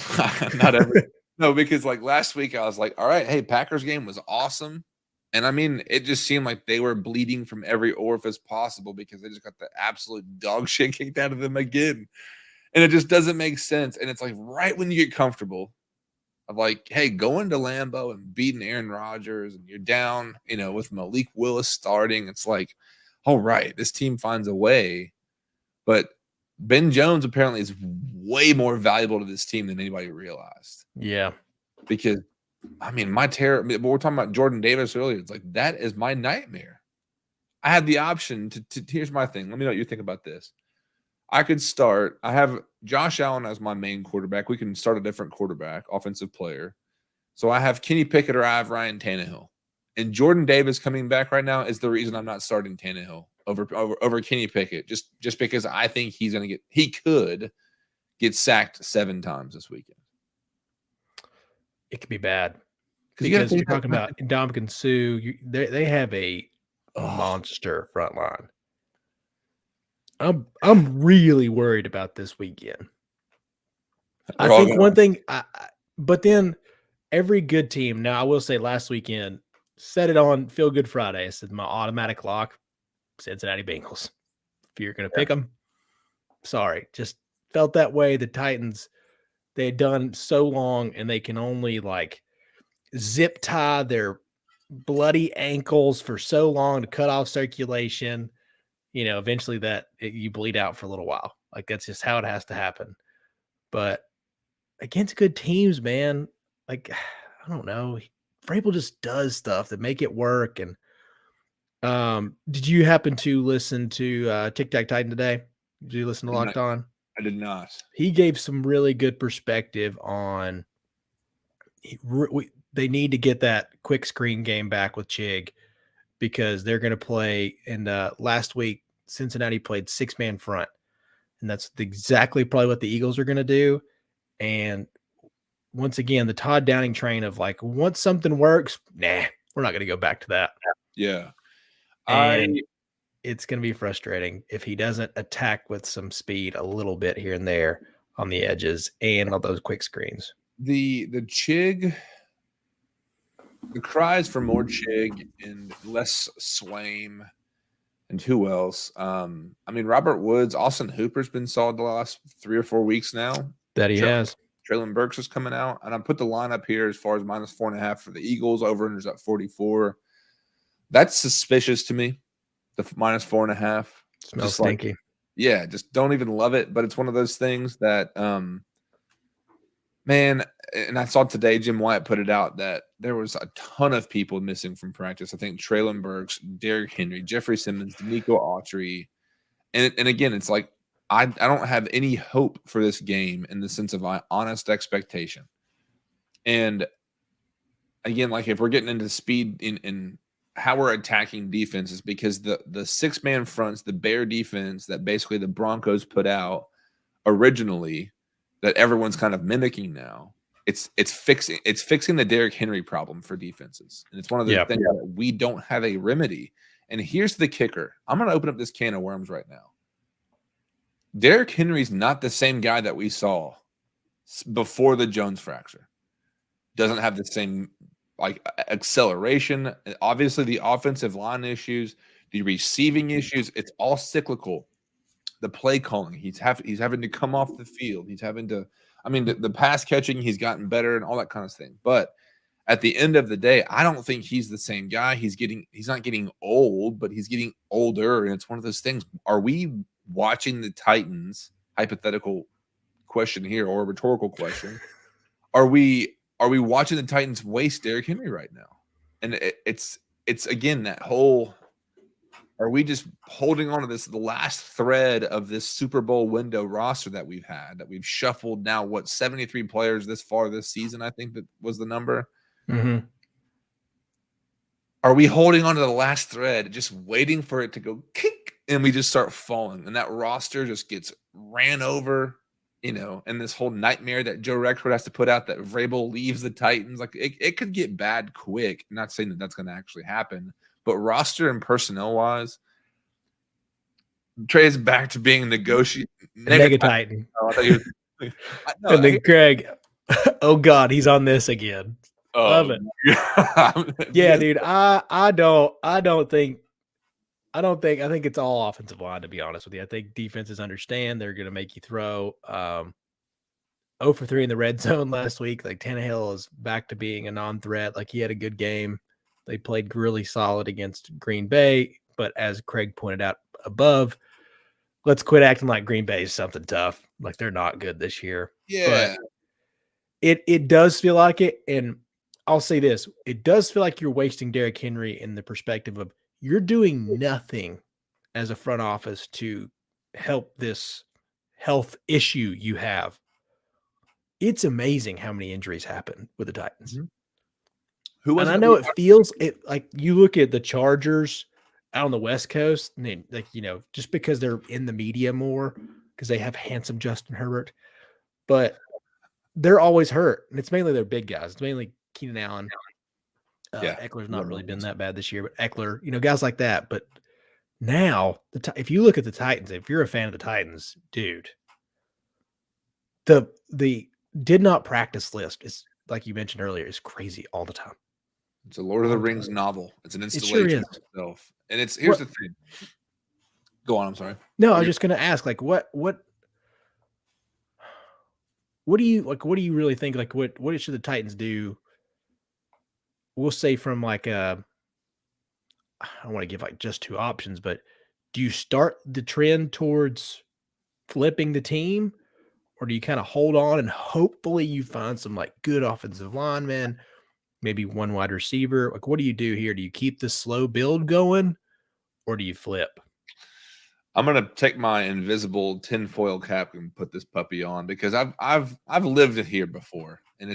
not every. No, because like last week I was like, all right, hey, Packers game was awesome. And I mean, it just seemed like they were bleeding from every orifice possible because they just got the absolute dog shit kicked out of them again. And it just doesn't make sense. And it's like right when you get comfortable of like, hey, going to Lambeau and beating Aaron Rodgers and you're down, with Malik Willis starting, it's like, all right, this team finds a way. But Ben Jones apparently is way more valuable to this team than anybody realized. Yeah. Because, I mean, we're talking about Jordan Davis earlier. It's like, that is my nightmare. I had the option to here's my thing. Let me know what you think about this. I have Josh Allen as my main quarterback. We can start a different quarterback, offensive player. So I have Kenny Pickett or I have Ryan Tannehill. And Jordan Davis coming back right now is the reason I'm not starting Tannehill over Kenny Pickett, just because I think he could get sacked 7 times this weekend. It could be bad because you're talking about Ndamukong Suh. They have a monster front line. I'm really worried about this weekend. I think one thing, but then every good team. Now I will say, last weekend, set it on Feel Good Friday. I said my automatic lock. Cincinnati Bengals. If you're going to pick them, sorry. Just felt that way. The Titans, they had done so long and they can only like zip tie their bloody ankles for so long to cut off circulation. Eventually you bleed out for a little while. Like, that's just how it has to happen. But against good teams, man, like, I don't know. Vrabel just does stuff that make it work. And did you happen to listen to Tic Tac Titan today? Did you listen to Locked On? I did not. He gave some really good perspective on they need to get that quick screen game back with Chig because they're going to play. And last week, Cincinnati played 6-man front, and that's exactly probably what the Eagles are going to do. And once again, the Todd Downing train of like, once something works, we're not going to go back to that. Yeah. And it's going to be frustrating if he doesn't attack with some speed a little bit here and there on the edges and all those quick screens. the Chig, the cries for more Chig and less Swaim, and who else? I mean, Robert Woods, Austin Hooper's been solid the last 3 or 4 weeks now. That he has. Traylon Burks is coming out, and I put the line up here as far as -4.5 for the Eagles. Over-unders at 44. That's suspicious to me. The -4.5 smells stinky. Like, yeah, just don't even love it. But it's one of those things that, man. And I saw today Jim Wyatt put it out that there was a ton of people missing from practice. I think Traylon Burks, Derrick Henry, Jeffrey Simmons, Nico Autry, and again, it's like I don't have any hope for this game in the sense of my honest expectation. And again, like if we're getting into speed in how we're attacking defenses, because the 6-man fronts, the Bear defense that basically the Broncos put out originally, that everyone's kind of mimicking now, it's fixing the Derrick Henry problem for defenses. And it's one of the things that we don't have a remedy. And here's the kicker. I'm going to open up this can of worms right now. Derrick Henry's not the same guy that we saw before the Jones fracture. Doesn't have the same like acceleration. Obviously, the offensive line issues, the receiving issues, it's all cyclical. The play calling, he's having to come off the field. He's having to, I mean, the pass catching, he's gotten better and all that kind of thing. But at the end of the day, I don't think he's the same guy. He's not getting old, but he's getting older. And it's one of those things. Are we watching the Titans? Hypothetical question here, or a rhetorical question. Are we watching the Titans waste Derrick Henry right now? And it's again that whole. Are we just holding on to the last thread of this Super Bowl window roster that we've had, that we've shuffled now, 73 players this far this season, I think that was the number. Mm-hmm. Are we holding on to the last thread, just waiting for it to go kick, and we just start falling, and that roster just gets ran over, and this whole nightmare that Joe Rexford has to put out that Vrabel leaves the Titans, like it could get bad quick. I'm not saying that that's going to actually happen. But roster and personnel-wise, Trey is back to being Titan. Oh, I thought you were, and then Craig, oh God, he's on this again. Love it. Yeah, dude. I think it's all offensive line, to be honest with you. I think defenses understand they're going to make you throw. 0 for 3 in the red zone last week. Like Tannehill is back to being a non-threat. Like he had a good game. They played really solid against Green Bay, but as Craig pointed out above, let's quit acting like Green Bay is something tough. Like they're not good this year. Yeah. But it does feel like it. And I'll say this, it does feel like you're wasting Derrick Henry in the perspective of you're doing nothing as a front office to help this health issue you have. It's amazing how many injuries happen with the Titans. Mm-hmm. And I know it feels like you look at the Chargers out on the West Coast, and they, like, just because they're in the media more because they have handsome Justin Herbert, but they're always hurt. And it's mainly their big guys. It's mainly Keenan Allen. Eckler's not really been that bad this year, but Eckler, guys like that. But now, if you look at the Titans, if you're a fan of the Titans, dude, the did not practice list is, like you mentioned earlier, is crazy all the time. It's a Lord of the Rings novel. It's an installation itself. And here's the thing. Go on, I'm sorry. No, I was just gonna ask, like, what do you really think? Like, what should the Titans do? We'll say from like I don't want to give like just 2 options, but do you start the trend towards flipping the team, or do you kind of hold on and hopefully you find some like good offensive linemen, maybe one wide receiver? Like, what do you do here? Do you keep the slow build going, or do you flip? I'm gonna take my invisible tinfoil cap and put this puppy on, because I've lived it here before, and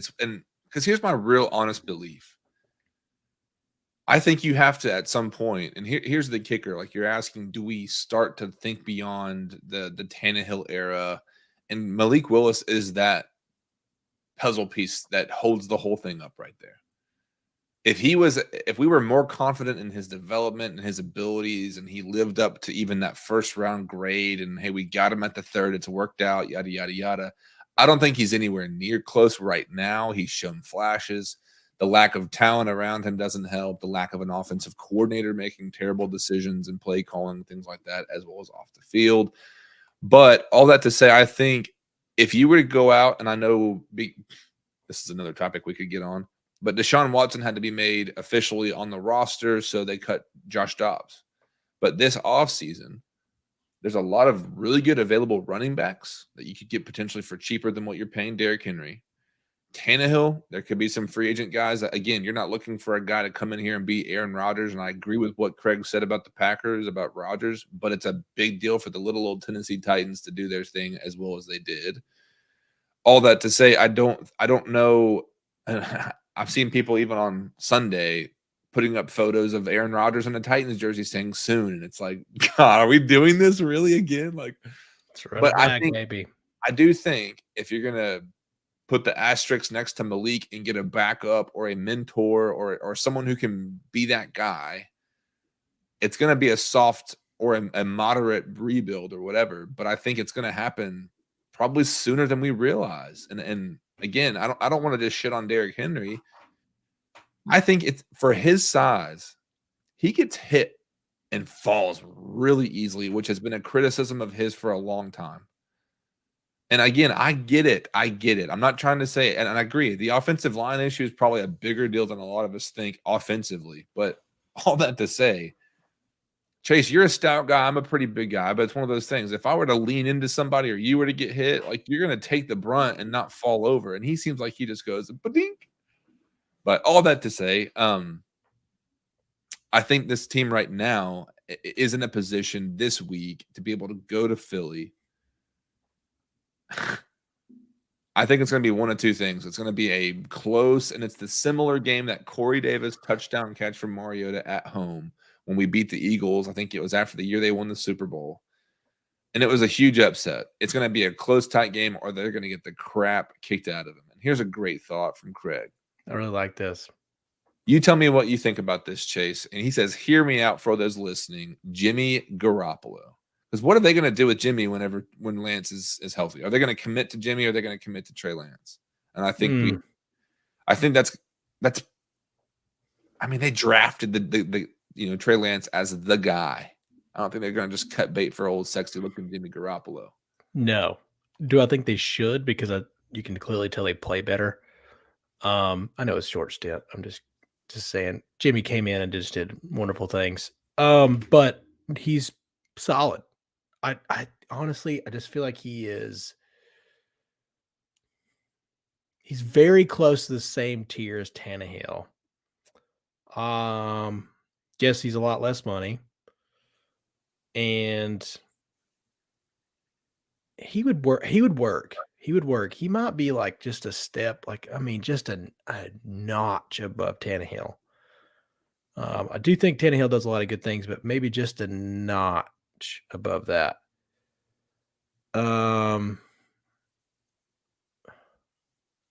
because here's my real honest belief. I think you have to at some point, and here's the kicker. Like you're asking, do we start to think beyond the Tannehill era? And Malik Willis is that puzzle piece that holds the whole thing up right there. If we were more confident in his development and his abilities, and he lived up to even that first round grade, and hey, we got him at the 3rd, it's worked out, yada, yada, yada, I don't think he's anywhere near close right now. He's shown flashes. The lack of talent around him doesn't help. The lack of an offensive coordinator making terrible decisions and play calling, things like that, as well as off the field. But all that to say, I think if you were to go out, and I know this is another topic we could get on, but Deshaun Watson had to be made officially on the roster, so they cut Josh Dobbs. But this offseason, there's a lot of really good available running backs that you could get potentially for cheaper than what you're paying Derrick Henry. Tannehill, there could be some free agent guys that, again, you're not looking for a guy to come in here and beat Aaron Rodgers. And I agree with what Craig said about the Packers, about Rodgers, but it's a big deal for the little old Tennessee Titans to do their thing as well as they did. All that to say, I don't know. I've seen people even on Sunday putting up photos of Aaron Rodgers in a Titans jersey saying soon. And it's like, God, are we doing this really again? Like, but I think maybe I do think if you're going to put the asterisk next to Malik and get a backup or a mentor or someone who can be that guy, it's going to be a soft or a moderate rebuild or whatever. But I think it's going to happen probably sooner than we realize. And again, I don't want to just shit on Derrick Henry. I think it's for his size, he gets hit and falls really easily, which has been a criticism of his for a long time. And again, I get it. I'm not trying to say, and I agree, the offensive line issue is probably a bigger deal than a lot of us think offensively. But all that to say, Chase, you're a stout guy. I'm a pretty big guy, but it's one of those things. If I were to lean into somebody or you were to get hit, like you're going to take the brunt and not fall over. And he seems like he just goes, ba-dink. But all that to say, I think this team right now is in a position this week to be able to go to Philly. I think it's going to be one of two things. It's going to be a close, and it's the similar game that Corey Davis touchdown catch from Mariota at home when we beat the Eagles. I think it was after the year they won the Super Bowl. And it was a huge upset. It's going to be a close, tight game, or they're going to get the crap kicked out of them. And here's a great thought from Craig. I really like this. You tell me what you think about this, Chase. And he says, hear me out for those listening, Jimmy Garoppolo. Because what are they going to do with Jimmy when Lance is healthy? Are they going to commit to Jimmy or are they going to commit to Trey Lance? And I think that's I mean, they drafted the Trey Lance as the guy. I don't think they're going to just cut bait for old sexy looking Jimmy Garoppolo. No. Do I think they should? Because you can clearly tell they play better. I know it's short stint. I'm just saying Jimmy came in and just did wonderful things. But he's solid. I honestly, I just feel like he's very close to the same tier as Tannehill. Guess he's a lot less money. And he would work. He might be like just a step, just a notch above Tannehill. I do think Tannehill does a lot of good things, but maybe just a notch above that.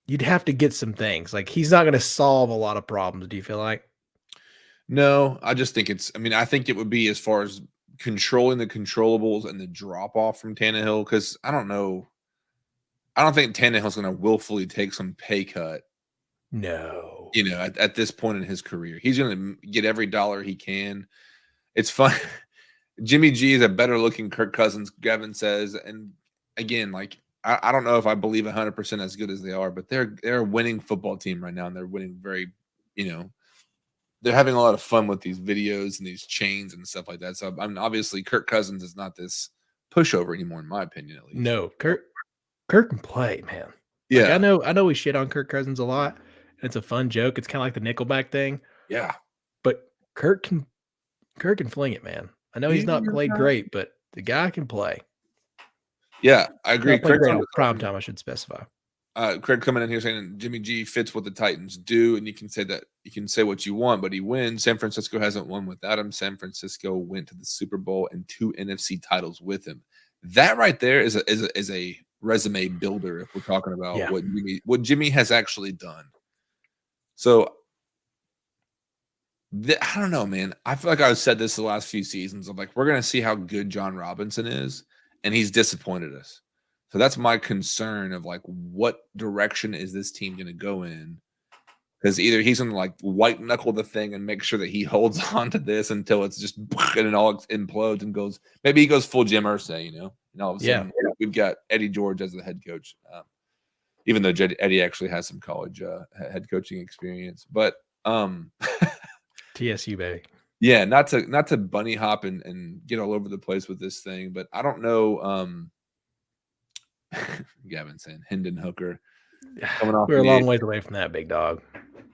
You'd have to get some things. Like, he's not going to solve a lot of problems, do you feel like? No, I just think I think it would be as far as controlling the controllables and the drop off from Tannehill, because I don't know. I don't think Tannehill's going to willfully take some pay cut. No. At this point in his career, he's going to get every dollar he can. It's fun. Jimmy G is a better looking Kirk Cousins, Gavin says. And again, like, I don't know if I believe 100% as good as they are, but they're a winning football team right now. And they're winning very, they're having a lot of fun with these videos and these chains and stuff like that. So obviously Kirk Cousins is not this pushover anymore, in my opinion, at least. No, Kirk can play, man. Yeah. Like, I know we shit on Kirk Cousins a lot. And it's a fun joke. It's kind of like the Nickelback thing. Yeah. But Kirk can fling it, man. I know he's not played great, but the guy can play. Yeah, I agree. Craig prime time, I should specify. Craig coming in here saying Jimmy G fits what the Titans do, and you can say what you want, but he wins. San Francisco hasn't won without him. San Francisco went to the Super Bowl and 2 NFC titles with him. That right there is a resume builder if we're talking about what Jimmy has actually done. So I don't know, man. I feel like I've said this the last few seasons. I'm like, we're going to see how good John Robinson is, and he's disappointed us. So that's my concern of like, what direction is this team going to go in? Because either he's going to like white knuckle the thing and make sure that he holds on to this until it's just and it all implodes and goes. Maybe he goes full Jim Irsay, and all of a sudden we've got Eddie George as the head coach. Even though Eddie actually has some college head coaching experience, but TSU baby. Yeah, not to bunny hop and get all over the place with this thing, but I don't know. Gavin saying Hendon Hooker coming off. We're a long ways away from that, big dog.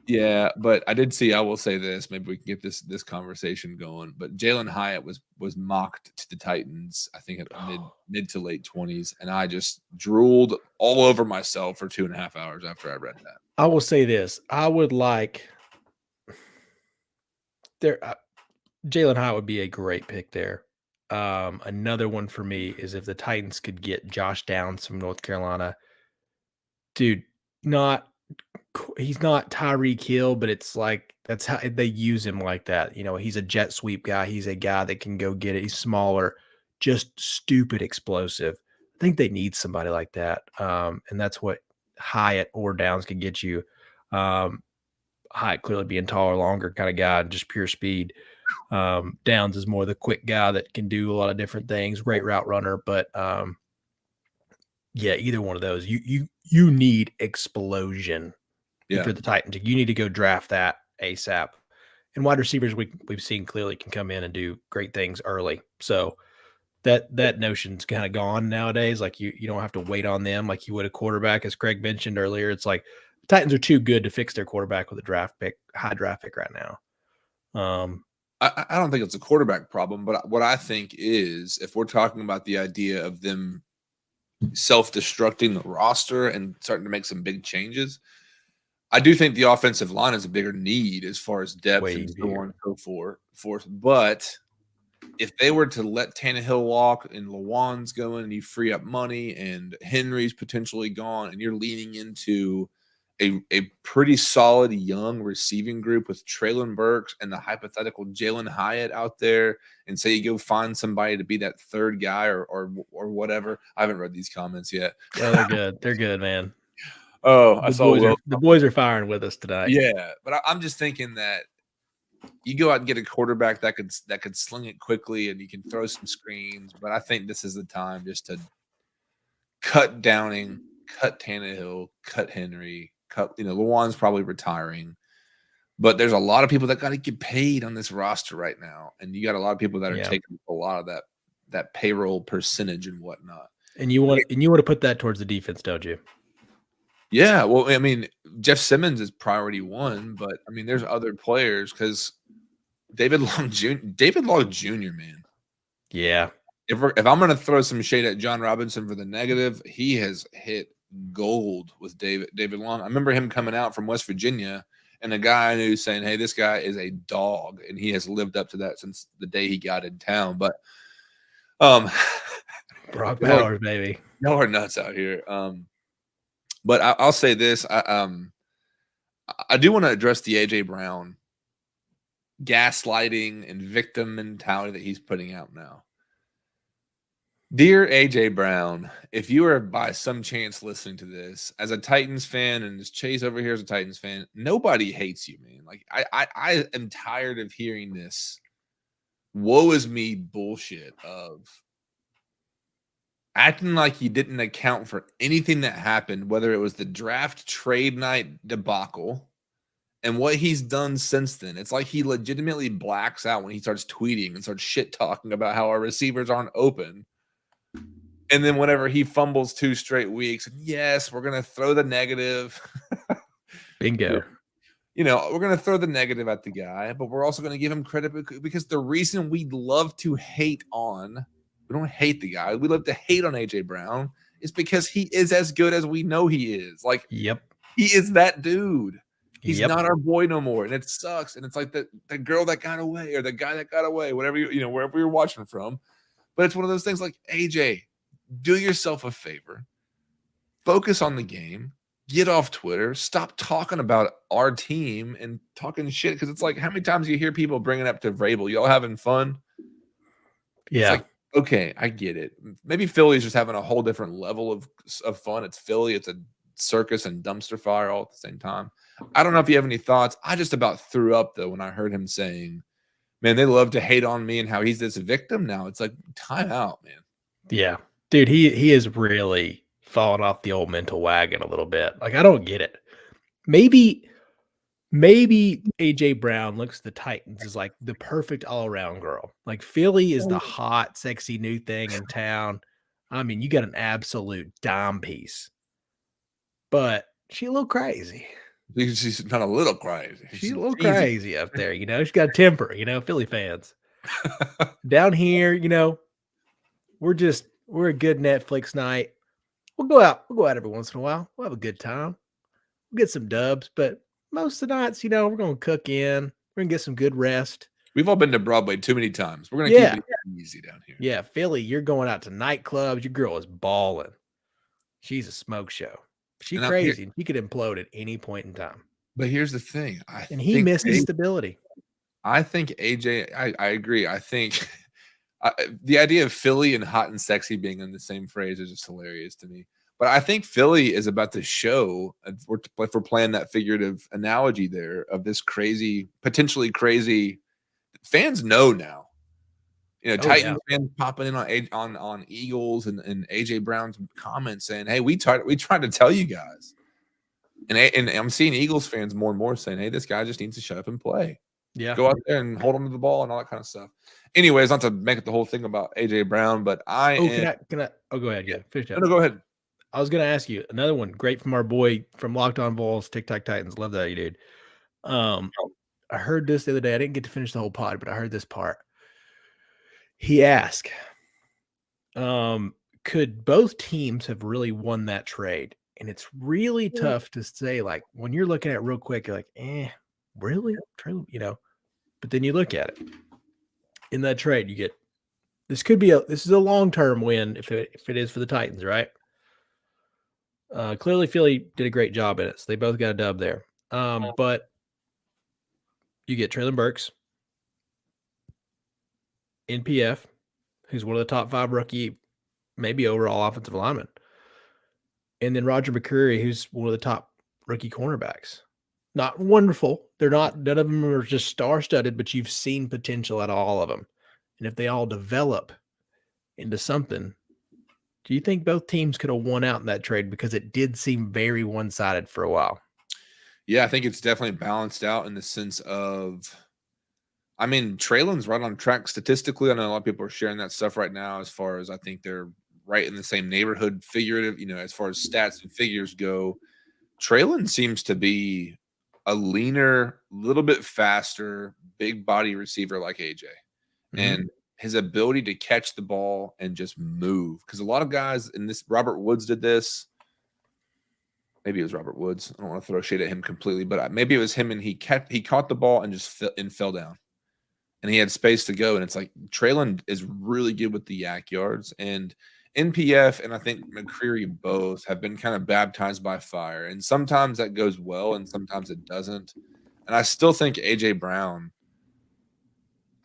Yeah, but I did see. I will say this. Maybe we can get this conversation going. But Jalen Hyatt was mocked to the Titans. I think at mid to late 20s, and I just drooled all over myself for 2.5 hours after I read that. I will say this: I would like Jalen Hyatt would be a great pick there. Another one for me is if the Titans could get Josh Downs from North Carolina. Dude, he's not Tyreek Hill, but it's like that's how they use him like that. He's a jet sweep guy. He's a guy that can go get it. He's smaller, just stupid explosive. I think they need somebody like that. And that's what Hyatt or Downs can get you. Hyatt clearly being taller, longer kind of guy, just pure speed. Downs is more the quick guy that can do a lot of different things, great route runner, but yeah, either one of those. You need explosion. If you're the Titans, you need to go draft that ASAP. And wide receivers we've seen clearly can come in and do great things early. So that notion's kind of gone nowadays. Like you don't have to wait on them like you would a quarterback, as Craig mentioned earlier. It's like the Titans are too good to fix their quarterback with a high draft pick right now. I don't think it's a quarterback problem, but what I think is if we're talking about the idea of them self-destructing the roster and starting to make some big changes, I do think the offensive line is a bigger need as far as depth and so on and so forth. But if they were to let Tannehill walk and Lawan's going and you free up money and Henry's potentially gone and you're leaning into a pretty solid young receiving group with Treylon Burks and the hypothetical Jalen Hyatt out there, and say you go find somebody to be that third guy or whatever. I haven't read these comments yet. Oh, they're good. They're good, man. Oh, the boys are firing with us tonight. Yeah, but I'm just thinking that you go out and get a quarterback that could sling it quickly and you can throw some screens. But I think this is the time just to cut Downing, cut Tannehill, cut Henry. Lawan's probably retiring, but there's a lot of people that got to get paid on this roster right now, and you got a lot of people that are taking a lot of that payroll percentage and whatnot. And you want to put that towards the defense, don't you? Yeah, well, I mean, Jeff Simmons is priority one, but I mean, there's other players because David Long Jr., man. Yeah. If I'm going to throw some shade at John Robinson for the negative, he has hit gold with David Long. I remember him coming out from West Virginia, and a guy I knew saying, "Hey, this guy is a dog," and he has lived up to that since the day he got in town. But Brock Powers, baby, y'all are nuts out here. But I'll say this: I do want to address the AJ Brown gaslighting and victim mentality that he's putting out now. Dear AJ Brown, if you are by some chance listening to this as a Titans fan, and as Chase over here is a Titans fan, nobody hates you, man. Like I am tired of hearing this woe is me bullshit of acting like you didn't account for anything that happened, whether it was the draft trade night debacle and what he's done since then. It's like he legitimately blacks out when he starts tweeting and starts shit talking about how our receivers aren't open. And then whenever he fumbles 2 straight weeks, yes, we're going to throw the negative. Bingo. We're going to throw the negative at the guy, but we're also going to give him credit because the reason we love to hate on, we don't hate the guy, we love to hate on AJ Brown is because he is as good as we know he is. Like, yep, he is that dude. He's not our boy no more. And it sucks. And it's like the girl that got away or the guy that got away, whatever wherever you're watching from. But it's one of those things like, AJ, do yourself a favor. Focus on the game. Get off Twitter. Stop talking about our team and talking shit. Because it's like, how many times you hear people bringing up to Vrabel, y'all having fun? Yeah. Okay, I get it. Maybe Philly's just having a whole different level of fun. It's Philly, it's a circus and dumpster fire all at the same time. I don't know if you have any thoughts. I just about threw up though when I heard him saying, "Man, they love to hate on me and how he's this victim now." It's like, time out, man. Yeah. Dude, he is really falling off the old mental wagon a little bit. Like, I don't get it. Maybe AJ Brown looks at the Titans as like the perfect all-around girl. Like, Philly is the hot, sexy new thing in town. I mean, you got an absolute dime piece. But she a little crazy. She's not a little crazy. She's a little crazy up there, you know. She's got a temper, you know, Philly fans. Down here, you know, we're a good Netflix night. We'll go out every once in a while. We'll have a good time. We'll get some dubs, but most of the nights, you know, we're gonna cook in. We're gonna get some good rest. We've all been to Broadway too many times. We're gonna keep it easy down here. Yeah, Philly, you're going out to nightclubs. Your girl is balling. She's a smoke show. She's crazy. And she could implode at any point in time. But here's the thing. He missed his stability. I think AJ, I agree. I think the idea of Philly and hot and sexy being in the same phrase is just hilarious to me. But I think Philly is about to show, if we're playing that figurative analogy there, of this crazy, potentially crazy. Fans know now. You know, Titans fans popping in on Eagles and AJ Brown's comments saying, "Hey, we tried to tell you guys." And I'm seeing Eagles fans more and more saying, "Hey, this guy just needs to shut up and play. Yeah, go out there and hold him to the ball and all that kind of stuff." Anyways, not to make it the whole thing about AJ Brown, but can I? Oh, go ahead. Yeah, finish that. No, go ahead. I was going to ask you another one. Great from our boy from Locked On Vols, TikTok Titans. Love that, you dude. I heard this the other day. I didn't get to finish the whole pod, but I heard this part. He asked, could both teams have really won that trade? And it's really tough to say, like, when you're looking at it real quick, you're like, really? You know, but then you look at it. In that trade, you get this is a long-term win if it is for the Titans, right? Clearly Philly did a great job in it, so they both got a dub there. But you get Treylon Burks, NPF, who's one of the top 5 rookie, maybe overall offensive linemen. And then Roger McCreary, who's one of the top rookie cornerbacks. Not wonderful. None of them are just star-studded, but you've seen potential out of all of them. And if they all develop into something, do you think both teams could have won out in that trade? Because it did seem very one-sided for a while. Yeah, I think it's definitely balanced out in the sense of, I mean, Treylon's right on track statistically. I know a lot of people are sharing that stuff right now as far as I think they're right in the same neighborhood figurative, you know, as far as stats and figures go. Treylon seems to be a leaner, little bit faster, big body receiver like AJ. Mm-hmm. And his ability to catch the ball and just move. Because a lot of guys in this, Robert Woods did this. Maybe it was Robert Woods. I don't want to throw shade at him completely, but maybe it was him, and he caught the ball and just fell down. And he had space to go. And it's like Treylon is really good with the yak yards. And NPF and I think McCreary both have been kind of baptized by fire. And sometimes that goes well and sometimes it doesn't. And I still think AJ Brown,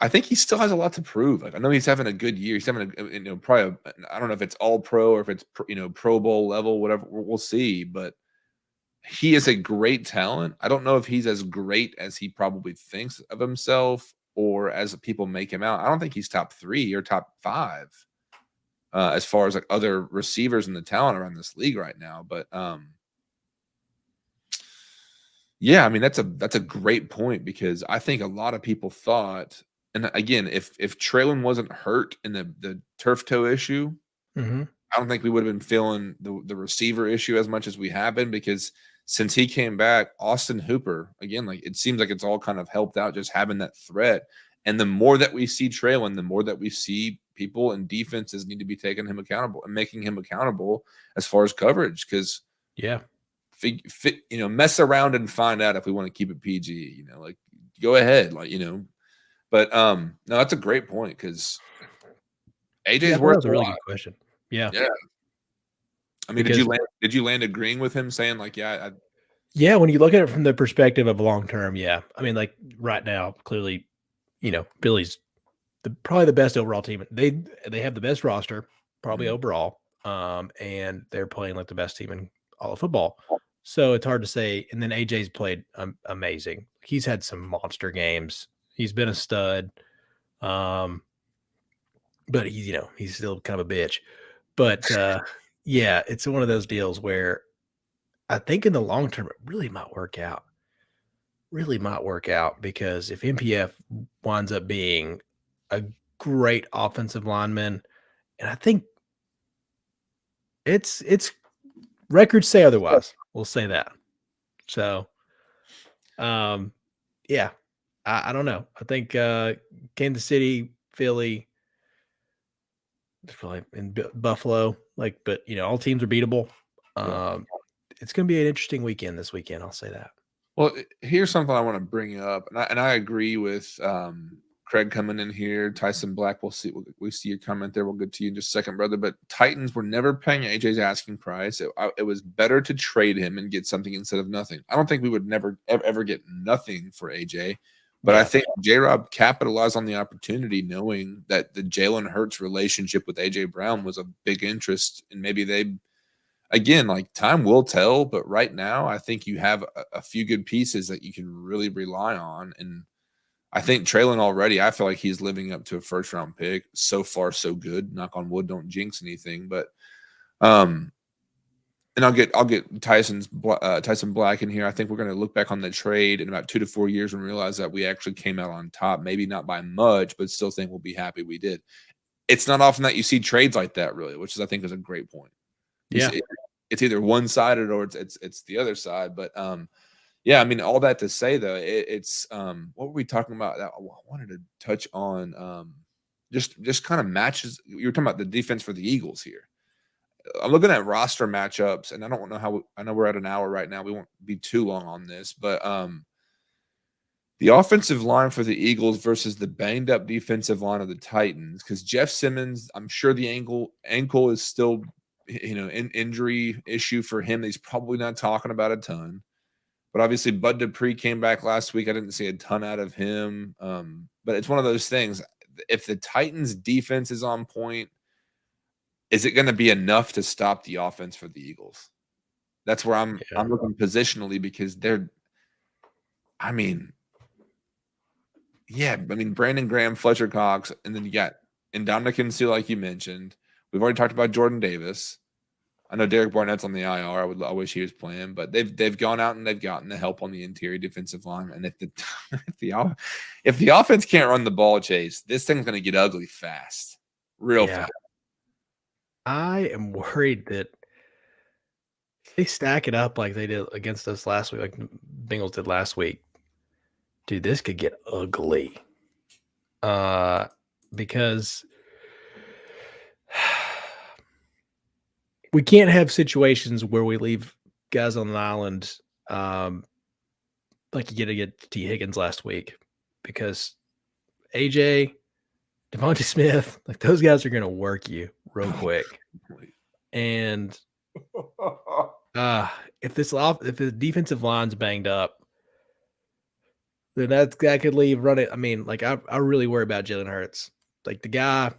I think he still has a lot to prove. Like, I know he's having a good year. He's having probably I don't know if it's all pro or if it's Pro Bowl level, whatever. We'll see. But he is a great talent. I don't know if he's as great as he probably thinks of himself or as people make him out. I don't think he's top 3 or top 5 as far as like other receivers in the talent around this league right now. But yeah, I mean that's a great point, because I think a lot of people thought. And again, if Treylon wasn't hurt in the turf toe issue, mm-hmm. I don't think we would have been feeling the receiver issue as much as we have been, because since he came back, Austin Hooper, again, like it seems like it's all kind of helped out just having that threat. And the more that we see Treylon, the more that we see people and defenses need to be taking him accountable and making him accountable as far as coverage. Because mess around and find out if we want to keep it PG. Like go ahead, But no, that's a great point, because AJ's worth a really good question. Yeah. I mean, did you land agreeing with him saying like, yeah? Yeah, when you look at it from the perspective of long term, yeah. I mean, like right now, clearly, Billy's probably the best overall team. They have the best roster, probably Mhm. overall, and they're playing like the best team in all of football. So it's hard to say. And then AJ's played amazing. He's had some monster games. He's been a stud. But he's still kind of a bitch. But yeah, it's one of those deals where I think in the long term it really might work out. Really might work out because if MPF winds up being a great offensive lineman, and I think it's records say otherwise. We'll say that. So, yeah, I don't know. I think Kansas City, Philly, probably in Buffalo, but all teams are beatable. Yeah. It's going to be an interesting weekend this weekend. I'll say that. Well, here's something I want to bring up, and I agree with Craig coming in here. Tyson Black, we see your comment there. We'll get to you in just a second, brother. But Titans were never paying AJ's asking price. It was better to trade him and get something instead of nothing. I don't think we would never ever get nothing for AJ, but I think J-Rob capitalized on the opportunity, knowing that the Jalen Hurts relationship with AJ Brown was a big interest, and maybe they. Again, like time will tell, but right now I think you have a few good pieces that you can really rely on. And I think Traylon already, I feel like he's living up to a first round pick. So far, so good. Knock on wood, don't jinx anything. But and I'll get Tyson Black in here. I think we're going to look back on the trade in about 2 to 4 years and realize that we actually came out on top. Maybe not by much, but still think we'll be happy we did. It's not often that you see trades like that, really, which is I think is a great point. Yeah. It's either one-sided or it's the other side. But yeah, I mean, all that to say though, it's what were we talking about? I wanted to touch on just kind of matches. You were talking about the defense for the Eagles here. I'm looking at roster matchups, and I don't know how. I know we're at an hour right now. We won't be too long on this, but the offensive line for the Eagles versus the banged up defensive line of the Titans, because Jeff Simmons, I'm sure the ankle is still an injury issue for him. He's probably not talking about a ton. But obviously, Bud Dupree came back last week. I didn't see a ton out of him. But it's one of those things. If the Titans' defense is on point, is it going to be enough to stop the offense for the Eagles? That's where I'm looking positionally, because I mean, Brandon Graham, Fletcher Cox, and then you got Ndamukong Suh, like you mentioned. We've already talked about Jordan Davis. I know Derek Barnett's on the IR. I wish he was playing, but they've gone out and they've gotten the help on the interior defensive line. And if the offense can't run the ball, Chase, this thing's going to get ugly fast, real fast. I am worried that if they stack it up like they did against us last week, like Bengals did last week, dude, this could get ugly. Because we can't have situations where we leave guys on an island, like you get against T. Higgins last week, because AJ, Devontae Smith, like those guys are going to work you real quick. And if the defensive line's banged up, then that could leave running. I mean, like I really worry about Jalen Hurts. Like the guy,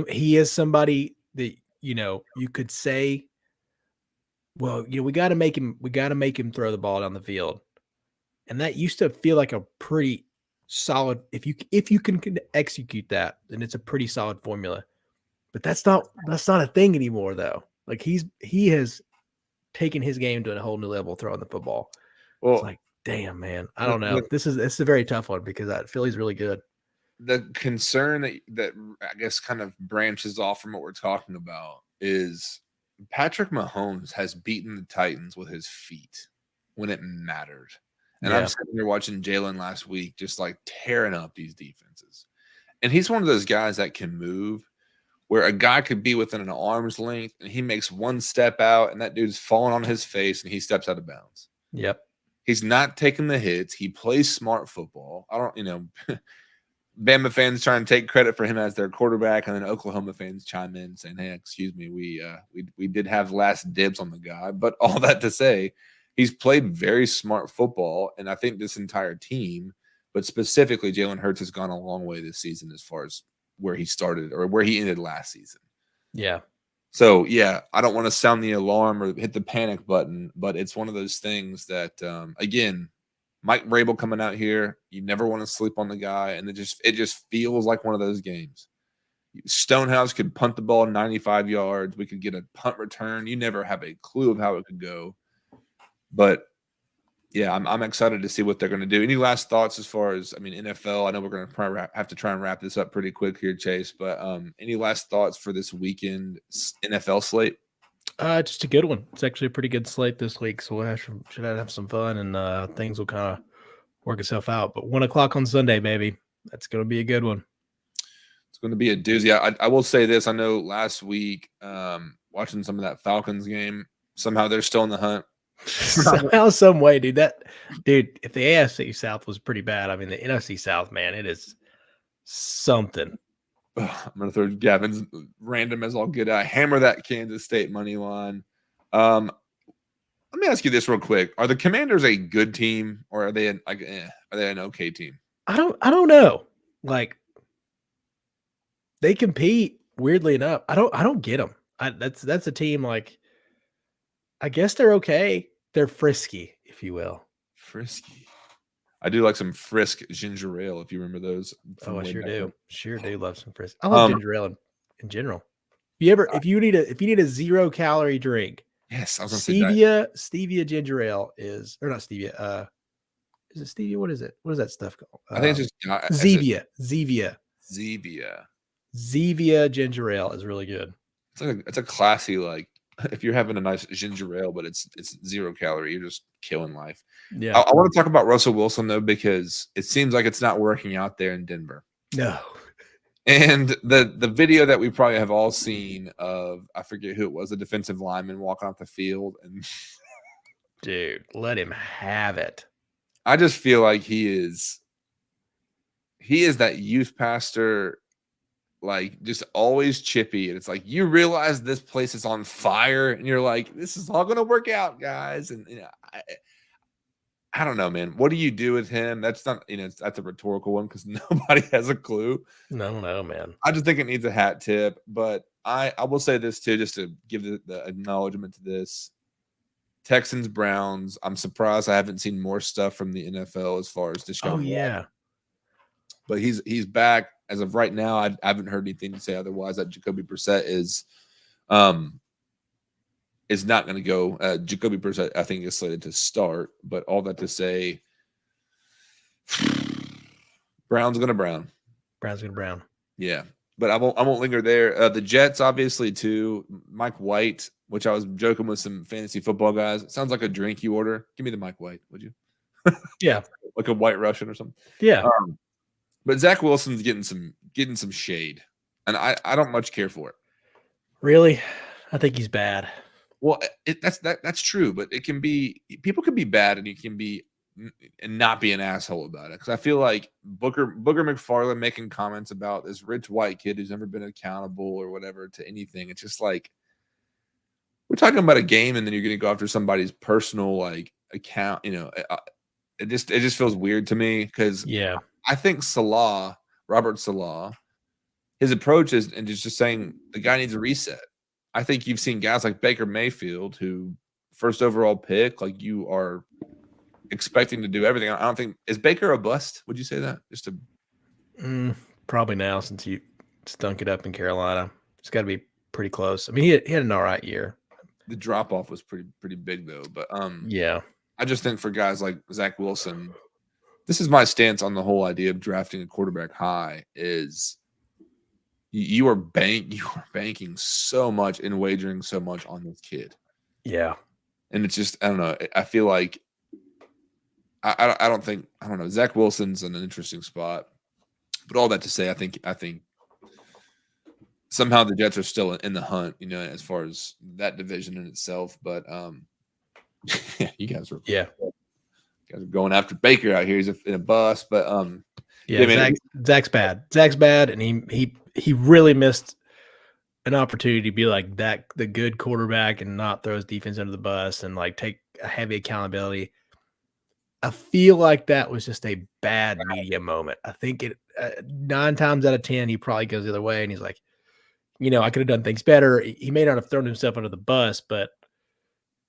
he is somebody that you could say, well, we got to make him throw the ball down the field, and that used to feel like a pretty solid. If you can execute that, then it's a pretty solid formula. But that's not a thing anymore, though. Like he has taken his game to a whole new level throwing the football. Well, it's like, damn, man, I don't know. This is a very tough one because Philly's really good. The concern that I guess kind of branches off from what we're talking about is Patrick Mahomes has beaten the Titans with his feet when it mattered. And I'm sitting here watching Jalen last week, just like tearing up these defenses. And he's one of those guys that can move, where a guy could be within an arm's length and he makes one step out and that dude's falling on his face and he steps out of bounds. Yep. He's not taking the hits. He plays smart football. I don't, Bama fans trying to take credit for him as their quarterback, and then Oklahoma fans chime in saying, "Hey, excuse me, we did have last dibs on the guy." But all that to say, he's played very smart football, and I think this entire team, but specifically Jalen Hurts has gone a long way this season as far as where he started or where he ended last season. Yeah. So, yeah, I don't want to sound the alarm or hit the panic button, but it's one of those things that, again, Mike Vrabel coming out here, you never want to sleep on the guy, and it just feels like one of those games. Stonehouse could punt the ball 95 yards. We could get a punt return. You never have a clue of how it could go. But, yeah, I'm excited to see what they're going to do. Any last thoughts as far as, NFL? I know we're going to probably have to try and wrap this up pretty quick here, Chase. But any last thoughts for this weekend NFL slate? Just a good one. It's actually a pretty good slate this week, so we should have some fun, and things will kind of work itself out. But 1 o'clock on Sunday, baby. That's going to be a good one. It's going to be a doozy. I will say this. I know last week, watching some of that Falcons game, somehow they're still in the hunt. Somehow, some way, dude. If the AFC South was pretty bad, the NFC South, man, it is something. I'm going to throw Gavin's random as all get out. Hammer that Kansas State money line. Let me ask you this real quick. Are the Commanders a good team, or are they are they an okay team? I don't know. Like, they compete weirdly enough. I don't get them. That's a team, like, I guess they're okay. They're frisky, if you will. Frisky. I do like some Frisk ginger ale, if you remember those. Oh, I sure do. Sure do love some Frisk. I love ginger ale in general. If you need a 0-calorie drink, yes, I was going to say stevia ginger ale is, or not stevia. Is it stevia? What is it? What is that stuff called? I think it's just Zevia ginger ale is really good. It's a classy, like, if you're having a nice ginger ale, but it's 0 calorie, you're just killing life. Yeah. I want to talk about Russell Wilson though, because it seems like it's not working out there in Denver. No. And the video that we probably have all seen of, I forget who it was, a defensive lineman walking off the field, and dude, let him have it. I just feel like he is that youth pastor, like, just always chippy, and it's like, you realize this place is on fire, and you're like, this is all going to work out, guys. And I don't know, man. What do you do with him? That's not, that's a rhetorical one because nobody has a clue. No, man. I just think it needs a hat tip. But I will say this too, just to give the acknowledgement to this. Texans, Browns. I'm surprised I haven't seen more stuff from the NFL as far as Deshaun. Oh yeah. But he's back as of right now. I haven't heard anything to say otherwise that Jacoby Brissett is not going to go. Jacoby Brissett, I think, is slated to start. But all that to say, Brown's going to Brown. Brown's going to Brown. Yeah, but I won't linger there. The Jets, obviously, too. Mike White, which I was joking with some fantasy football guys. It sounds like a drink you order. Give me the Mike White, would you? Yeah, like a White Russian or something. Yeah. But Zach Wilson's getting some shade, and I don't much care for it. Really, I think he's bad. Well, that's true, but people can be bad, and you can be and not be an asshole about it. Because I feel like Booger McFarland making comments about this rich white kid who's never been accountable or whatever to anything. It's just like, we're talking about a game, and then you're going to go after somebody's personal, like, account. It just feels weird to me because yeah. I think Robert Salah, his approach is and just saying the guy needs a reset. I think you've seen guys like Baker Mayfield, who first overall pick, like, you are expecting to do everything. I don't think, is Baker a bust? Would you say that? Probably now, since you stunk it up in Carolina. It's got to be pretty close. I mean, he had an all right year. The drop off was pretty big though. But yeah, I just think for guys like Zach Wilson, this is my stance on the whole idea of drafting a quarterback high is you are banking so much and wagering so much on this kid. Yeah. And it's just, I don't know. I feel like I don't know. Zach Wilson's in an interesting spot. But all that to say, I think somehow the Jets are still in the hunt, as far as that division in itself. But you guys are going after Baker out here. He's in a bust, but Zach's bad. Zach's bad, and he really missed an opportunity to be like the good quarterback and not throw his defense under the bus and like take a heavy accountability. I feel like that was just a bad media moment. I think it 9 times out of 10, he probably goes the other way and he's like, I could have done things better. He may not have thrown himself under the bus, but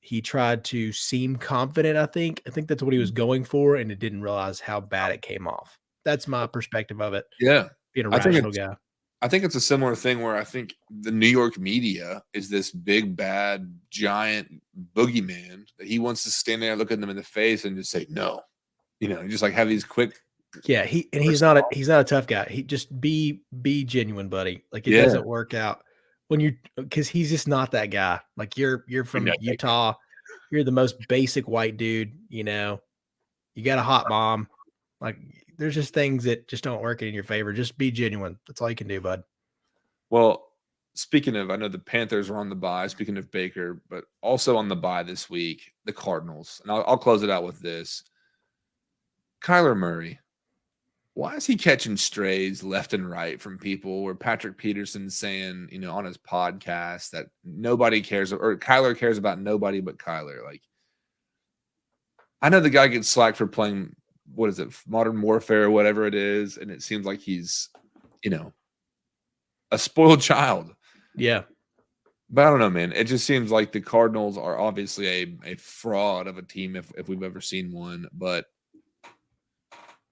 he tried to seem confident, I think. I think that's what he was going for, and it didn't realize how bad it came off. That's my perspective of it, Yeah. being a I think rational it's guy. I think it's a similar thing where I think the New York media is this big, bad, giant boogeyman that he wants to stand there, look at them in the face, and just say no. Just like have these quick. Yeah, he's not a tough guy. He just be genuine, buddy. Like it Yeah. doesn't work out because he's just not that guy. Like you're from Utah, you're the most basic white dude. You got a hot mom. Like there's just things that just don't work in your favor. Just be genuine. That's all you can do, bud. Well, speaking of, I know the Panthers are on the bye. Speaking of Baker, but also on the bye this week, the Cardinals. And I'll close it out with this. Kyler Murray. Why is he catching strays left and right from people where Patrick Peterson's saying, on his podcast that nobody cares or Kyler cares about nobody but Kyler? Like, I know the guy gets slack for playing, what is it, Modern Warfare or whatever it is. And it seems like he's, a spoiled child. Yeah. But I don't know, man. It just seems like the Cardinals are obviously a fraud of a team if we've ever seen one. But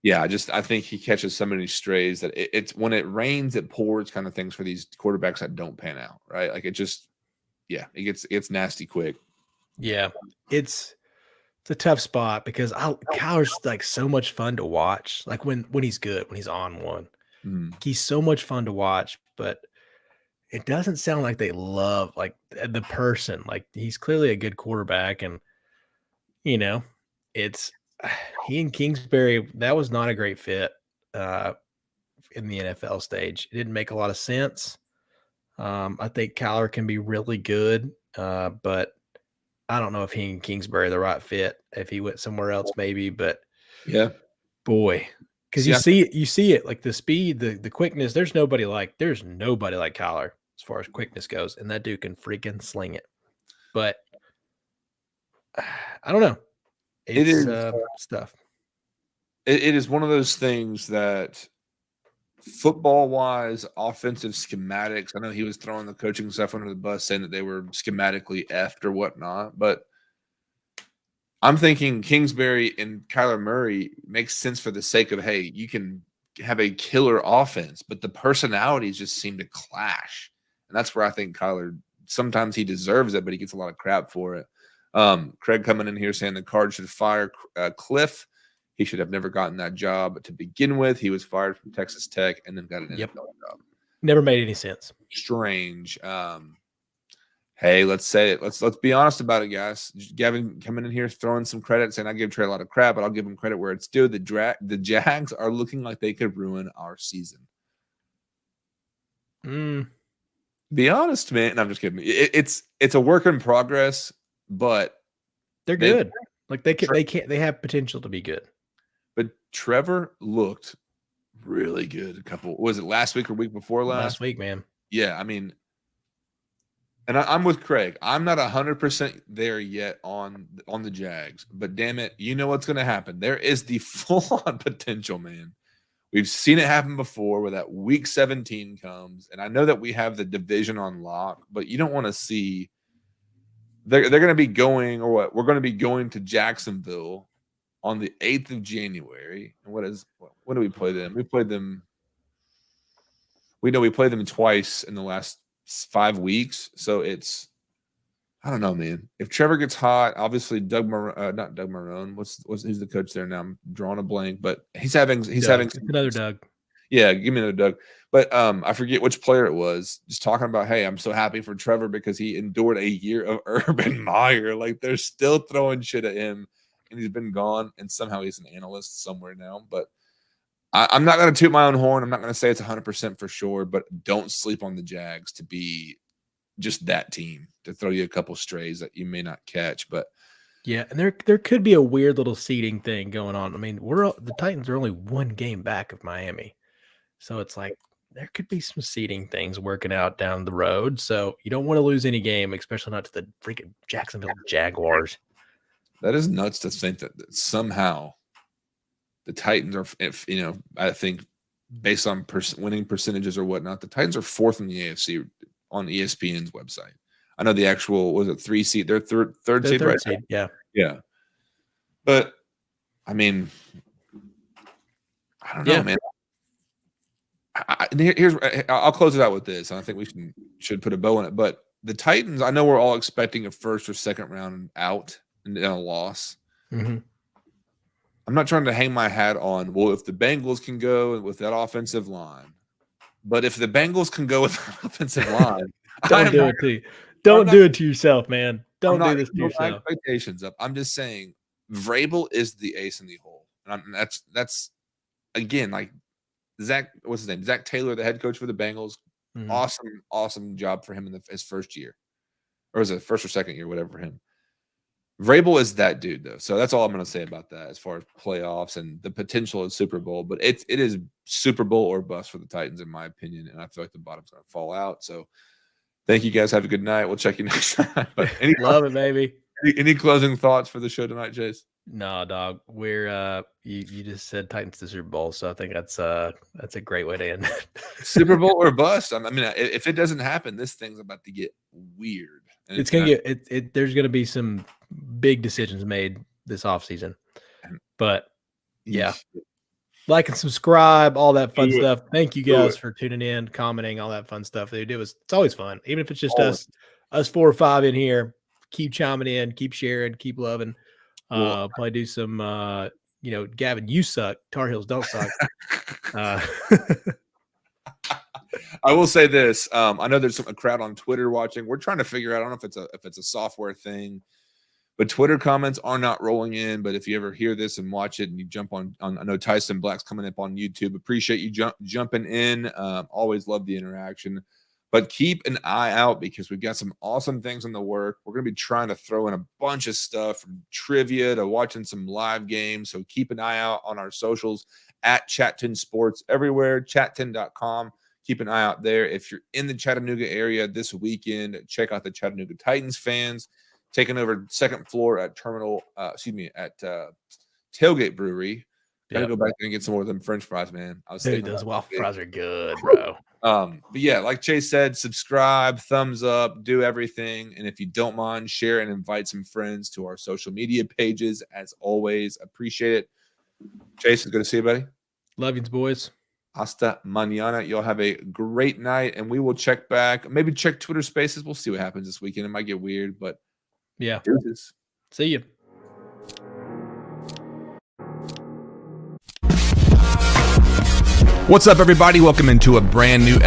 yeah, I think he catches so many strays that it's when it rains, it pours kind of things for these quarterbacks that don't pan out, right? Like it gets nasty quick. Yeah, it's a tough spot because Kyler's like so much fun to watch. Like when he's good, when he's on one, he's so much fun to watch. But it doesn't sound like they love like the person. Like he's clearly a good quarterback, and it's. He and Kingsbury, that was not a great fit in the NFL stage. It didn't make a lot of sense. I think Kyler can be really good, but I don't know if he and Kingsbury are the right fit. If he went somewhere else, maybe. But yeah, boy, because you see it like the speed, the quickness. There's nobody like Kyler as far as quickness goes, and that dude can freaking sling it. But I don't know. It is stuff. It is one of those things that football-wise, offensive schematics, I know he was throwing the coaching stuff under the bus saying that they were schematically effed or whatnot, but I'm thinking Kingsbury and Kyler Murray makes sense for the sake of, hey, you can have a killer offense, but the personalities just seem to clash. And that's where I think Kyler, sometimes he deserves it, but he gets a lot of crap for it. Craig coming in here saying the Cards should fire Cliff. He should have never gotten that job to begin with. He was fired from Texas Tech and then got an NFL job. Never made any sense. Strange. Hey, let's say it. Let's be honest about it, guys. Gavin coming in here throwing some credit, saying I give Trey a lot of crap, but I'll give him credit where it's due. The Jags are looking like they could ruin our season. Be honest, man. And I'm just kidding. It's a work in progress. But they're good. Like they have potential to be good. But Trevor looked really good. Was it last week or week before last? Last week, man. Yeah, I mean, and I'm with Craig. I'm not 100% there yet on the Jags, but damn it, you know what's going to happen. There is the full-on potential, man. We've seen it happen before where that week 17 comes, and I know that we have the division on lock, but you don't want to see. They're going to be going, or what? We're going to be going to Jacksonville on the 8th of January. And when do we play them? We played them. We know we played them twice in the last 5 weeks. So I don't know, man. If Trevor gets hot, obviously not Doug Marrone. Who's the coach there now? I'm drawing a blank, but he's having another Doug. Yeah, give me another Doug. But I forget which player it was. Just talking about, hey, I'm so happy for Trevor because he endured a year of Urban Meyer. Like they're still throwing shit at him, and he's been gone, and somehow he's an analyst somewhere now. But I'm not going to toot my own horn. I'm not going to say it's 100% for sure, but don't sleep on the Jags to be just that team to throw you a couple strays that you may not catch. But yeah, and there could be a weird little seeding thing going on. I mean, the Titans are only 1 game back of Miami. So it's like there could be some seeding things working out down the road. So you don't want to lose any game, especially not to the freaking Jacksonville Jaguars. That is nuts to think that somehow the Titans are, I think based on winning percentages or whatnot, the Titans are 4th in the AFC on ESPN's website. I know the actual, was it 3 seed? They're third seed, right? Seed, yeah. Yeah. But, I mean, I don't know, man. I'll close it out with this, and I think we should put a bow on it. But the Titans, I know we're all expecting a first or second round out and a loss. Mm-hmm. I'm not trying to hang my hat on, well, if the Bengals can go with that offensive line, but if the Bengals can go with that offensive line, don't do it to you. Don't do it to yourself, man. Don't do this to yourself. Expectations up. I'm just saying, Vrabel is the ace in the hole, and that's again like Zach. What's his name? Zach Taylor, the head coach for the Bengals. Mm-hmm. Awesome job for him in his first year, or was it first or second year, whatever for him. Vrabel is that dude, though. So that's all I'm going to say about that as far as playoffs and the potential of Super Bowl. But it is Super Bowl or bust for the Titans, in my opinion. And I feel like the bottom's going to fall out. So thank you guys. Have a good night. We'll check you next time. But love it, baby. Any closing thoughts for the show tonight, Chase? No, dog. We're you just said Titans to Super Bowl, so I think that's a great way to end it. Super Bowl or bust. I mean, if it doesn't happen, this thing's about to get weird. And it's gonna get there's gonna be some big decisions made this offseason. But yeah. Like and subscribe, all that fun stuff. Thank you guys for tuning in, commenting, all that fun stuff. It's always fun. Even if it's just us 4 or 5 in here. Keep chiming in, keep sharing, keep loving. Probably do some Gavin, you suck. Tar Heels don't suck. I will say this. I know there's a crowd on Twitter watching. We're trying to figure out, I don't know if it's a software thing, but Twitter comments are not rolling in. But if you ever hear this and watch it and you jump on I know Tyson Black's coming up on YouTube. Appreciate you jumping in. Always love the interaction. But keep an eye out because we've got some awesome things in the work. We're going to be trying to throw in a bunch of stuff from trivia to watching some live games. So keep an eye out on our socials at Chat10 Sports everywhere, chat10.com. Keep an eye out there. If you're in the Chattanooga area this weekend, check out the Chattanooga Titans fans taking over second floor at Tailgate Brewery. Gotta go back there and get some more of them French fries, man. Those waffle fries are good, bro. But yeah, like Chase said, subscribe, thumbs up, do everything. And if you don't mind, share and invite some friends to our social media pages. As always, appreciate it. Chase, it's good to see you, buddy. Love you, boys. Hasta mañana. Y'all have a great night, and we will check back. Maybe check Twitter Spaces. We'll see what happens this weekend. It might get weird, but yeah. Deuces. See you. What's up, everybody? Welcome into a brand new